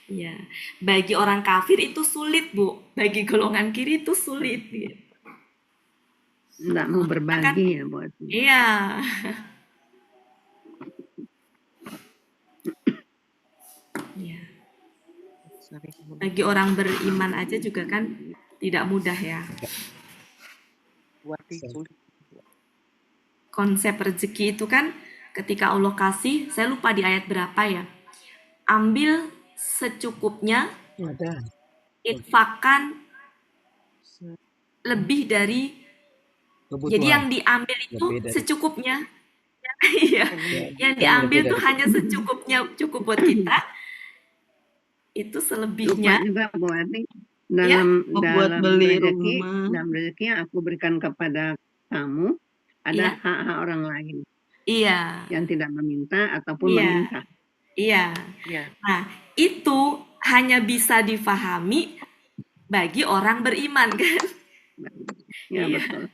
Iya, bagi orang kafir itu sulit, Bu. Bagi golongan kiri itu sulit. Gitu. Nggak mau berbagi ya buat. Iya. Iya. Bagi orang beriman aja juga kan tidak mudah ya. Konsep rezeki itu kan ketika Allah kasih, saya lupa di ayat berapa ya. Ambil secukupnya, infakkan lebih dari kebutuhan. Jadi yang diambil itu secukupnya. Iya, yang diambil itu hanya secukupnya, cukup buat kita. Itu selebihnya. Lupa juga Bu Ati, dalam beli rezeki, rumah. dalam rezeki yang aku berikan kepada kamu, ada hak-hak orang lain. Iya. Yang tidak meminta ataupun meminta. Iya. Nah, itu hanya bisa difahami bagi orang beriman kan? Ya, betul.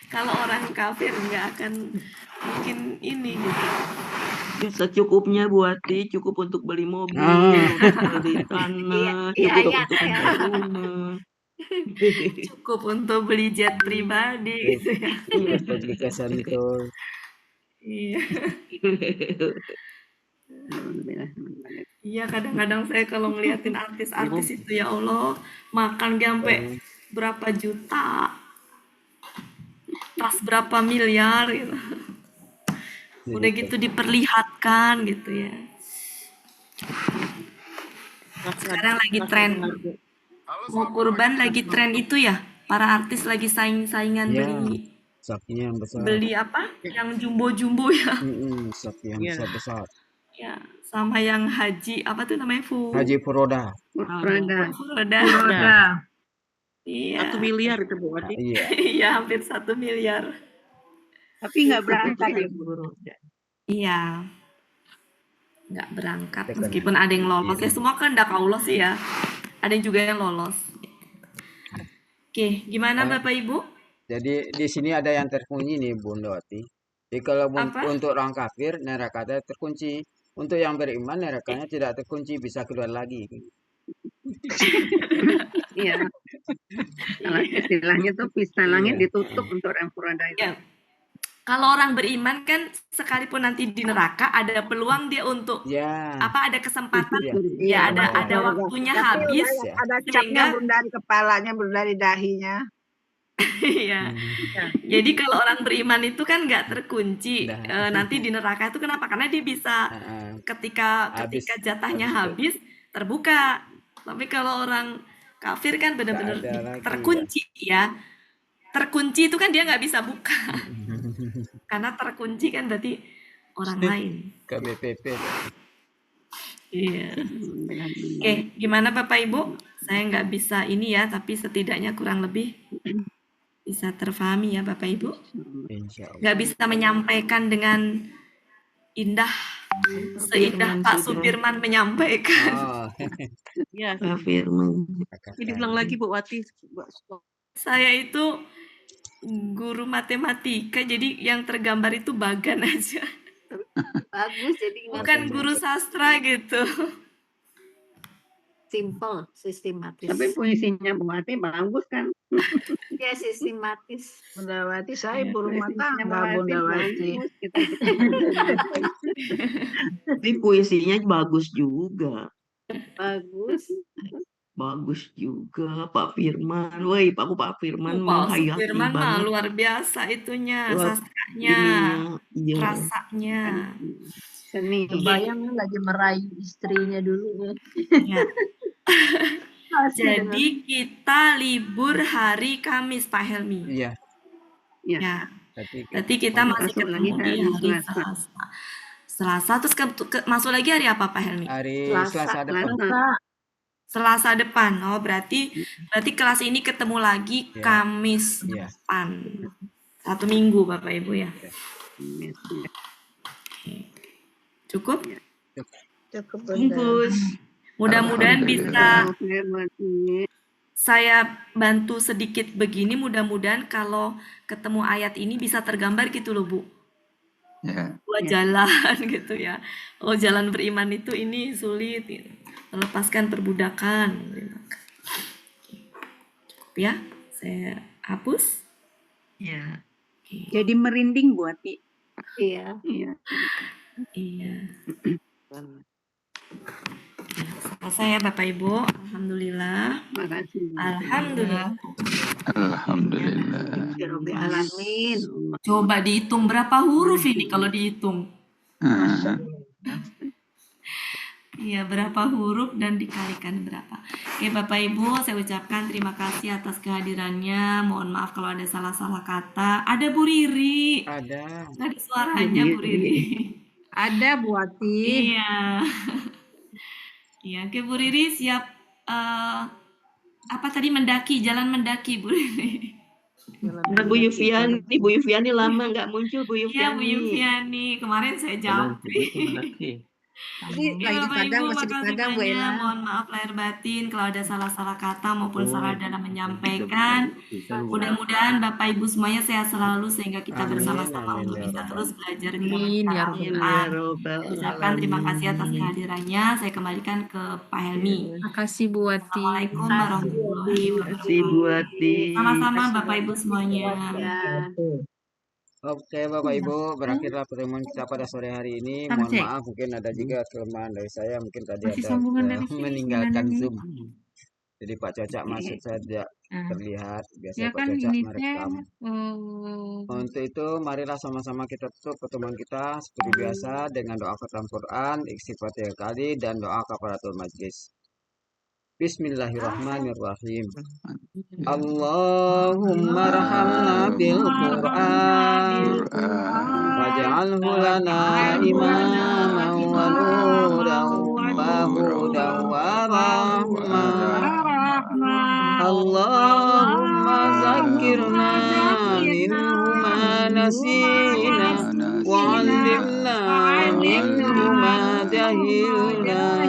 Kalau orang kafir nggak akan mungkin ini gitu. Secukupnya buati, cukup untuk beli mobil, beli tanah, cukup untuk beli rumah. Cukup untuk beli jet pribadi gitu ya. Iya. Iya, kadang-kadang saya kalau ngeliatin artis-artis itu ya Allah, makan sampai berapa juta, tas berapa miliar gitu. Udah gitu diperlihatkan gitu ya. Sekarang lagi tren mau kurban, lagi tren itu ya, para artis lagi saingan beli sapinya yang besar. Beli apa? Yang jumbo-jumbo ya. Sapi yang besar-besar. Ya, sama yang haji apa tuh namanya? Haji Furoda. Iya. 1 miliar itu Bu Wati. Iya, hampir 1 miliar. Tapi nggak berangkat ya Bu. Iya. Nggak berangkat meskipun ada yang lolos ya, semua kehendak Allah sih ya. Ada yang juga yang lolos. Oke, gimana Bapak Ibu? Jadi di sini ada yang terkunci nih Bunda Wati. Jadi kalau untuk orang kafir nerakanya terkunci, untuk yang beriman nerakanya tidak terkunci, bisa keluar lagi. Iya. Kalau istilahnya tuh pista langit ditutup untuk orang Furoda itu. Ya. Kalau orang beriman kan sekalipun nanti di neraka ada peluang dia untuk ada kesempatan ada waktunya habis, ada capnya belum dari kepalanya, belum dari dahinya. Iya. Jadi kalau orang beriman itu kan nggak terkunci nanti di neraka itu, kenapa? Karena dia bisa ketika jatahnya habis terbuka. Tapi kalau orang kafir kan benar-benar terkunci ya. Terkunci itu kan dia nggak bisa buka. Karena terkunci kan berarti orang lain. KBPP. Iya. Oke, gimana Bapak Ibu? Saya nggak bisa ini ya, tapi setidaknya kurang lebih bisa terfahami ya Bapak Ibu. Nggak bisa menyampaikan dengan indah, seindah Pak Supirman menyampaikan. Iya, Pak Firman. Jadi bilang lagi Bu Wati. Saya itu guru matematika, jadi yang tergambar itu bagan aja. Bagus, jadi bukan guru sastra gitu. Simple, sistematis. Tapi puisinya Bu Wati bagus kan? Ya, sistematis. Bunda Wati, saya ibu rumah tangga Bunda Wati. Tapi puisinya bagus juga. Bagus. Bagus juga Pak Firman. Woi, Pak Firman Pak menghayati Firman mah banget luar biasa itunya, Wah, sastranya, ininya. Iya. rasanya. Seni. Kebayang lagi merayu istrinya dulu. Ya. Pasti dengan Jadi kita libur hari Kamis, Pak Helmi. Iya. Ya. Ya. Berarti Berarti kita masih Masuk lagi ketemu di hari hari Selasa. Selasa. Selasa terus masuk lagi hari apa, Pak Helmi? Hari Selasa depan. Selasa depan. Oh, berarti kelas ini ketemu lagi Ya. Kamis Iya. depan. 1 minggu, Bapak Ibu ya. Cukup? cukup Bungkus. Mudah-mudahan bisa Alhamdulillah. saya bantu sedikit begini, mudah-mudahan kalau ketemu ayat ini bisa tergambar gitu loh, Bu. Ya. Buat jalan gitu ya. Oh, jalan beriman itu ini sulit. Gitu. Melepaskan perbudakan. Cukup ya. Saya hapus. Ya. Jadi merinding buat Ti. Iya. Iya. Iya. Selesai ya Bapak Ibu. Alhamdulillah. Makasih. Alhamdulillah. Alhamdulillah. Ya Rabbil Alamin. Coba dihitung berapa huruf ini kalau dihitung. Iya, berapa huruf dan dikalikan berapa. Oke Bapak Ibu, saya ucapkan terima kasih atas kehadirannya. Mohon maaf kalau ada salah-salah kata. Ada Bu Riri. Ada. Ada suaranya Bu Riri. Ada Bu Ati. Iya. Iya, oke Bu Riri siap apa tadi jalan mendaki Bu Riri. Ada Bu Yufiani lama nggak muncul Bu Yufiani. Iya Bu Yufiani, kemarin saya japri. Jadi Oke, lagi di Bapak Padang, Ibu, masih di makasih Padang Bu banyak. Ella. Mohon maaf lahir batin kalau ada salah-salah kata maupun salah dalam menyampaikan. Mudah-mudahan Bapak Ibu semuanya sehat selalu sehingga kita Amin, bersama-sama amin, untuk ya bisa Rabbal terus belajar di Amin, ya Al-Quran. Rabbal Ucapkan terima kasih atas Alamin. kehadirannya. Saya kembalikan ke Pak Helmi. Makasih Bu Ati. Assalamualaikum warahmatullahi Kasih Bu wabarakatuh. Ati. Sama-sama Bapak Ibu semuanya. Oke Bapak Ibu, berakhirlah pertemuan kita pada sore hari ini. Tam Mohon cek. maaf mungkin ada juga kelemahan dari saya, mungkin tadi Masih ada sambungan dari sini meninggalkan 9 Zoom. Jadi Pak Cocak masuk saja Nah, terlihat. Biasa ya Pak kan Cocak ini merekam. Untuk itu marilah sama-sama kita tutup pertemuan kita seperti biasa dengan doa khatam Quran, istighfar 3 kali dan doa kafaratul majlis. Bismillahirrahmanirrahim. Allahumma rahamna bil Qur'an waj'alhu lana imaman wa nuran wa hudan wa rahmah. Allahumma zakkirna minhu ma nasina wa 'allimna minhu ma jahilna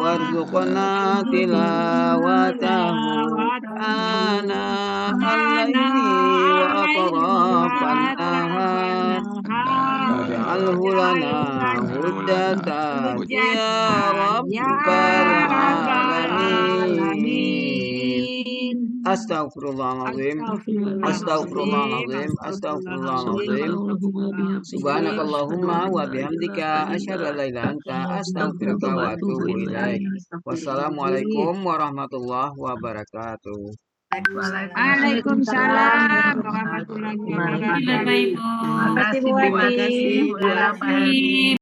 warzuqna tilawatahu ana al-laili wa atrafan nahar waj'alhu lana hujjatan ya rabbal alamin. Astaghfirullahaladzim. Astaghfirullahaladzim. Astaghfirullahaladzim. Subhanakallahumma wa bihamdika asyhadu an la ilaha illa anta astaghfiruka wa atubu ilaik. Wassalamualaikum warahmatullahi wabarakatuh. Waalaikumsalam warahmatullahi Terima kasih wabarakatuh. Bapak Ibu. Terima kasih Bu Terima Ati. kasih Bu Ati.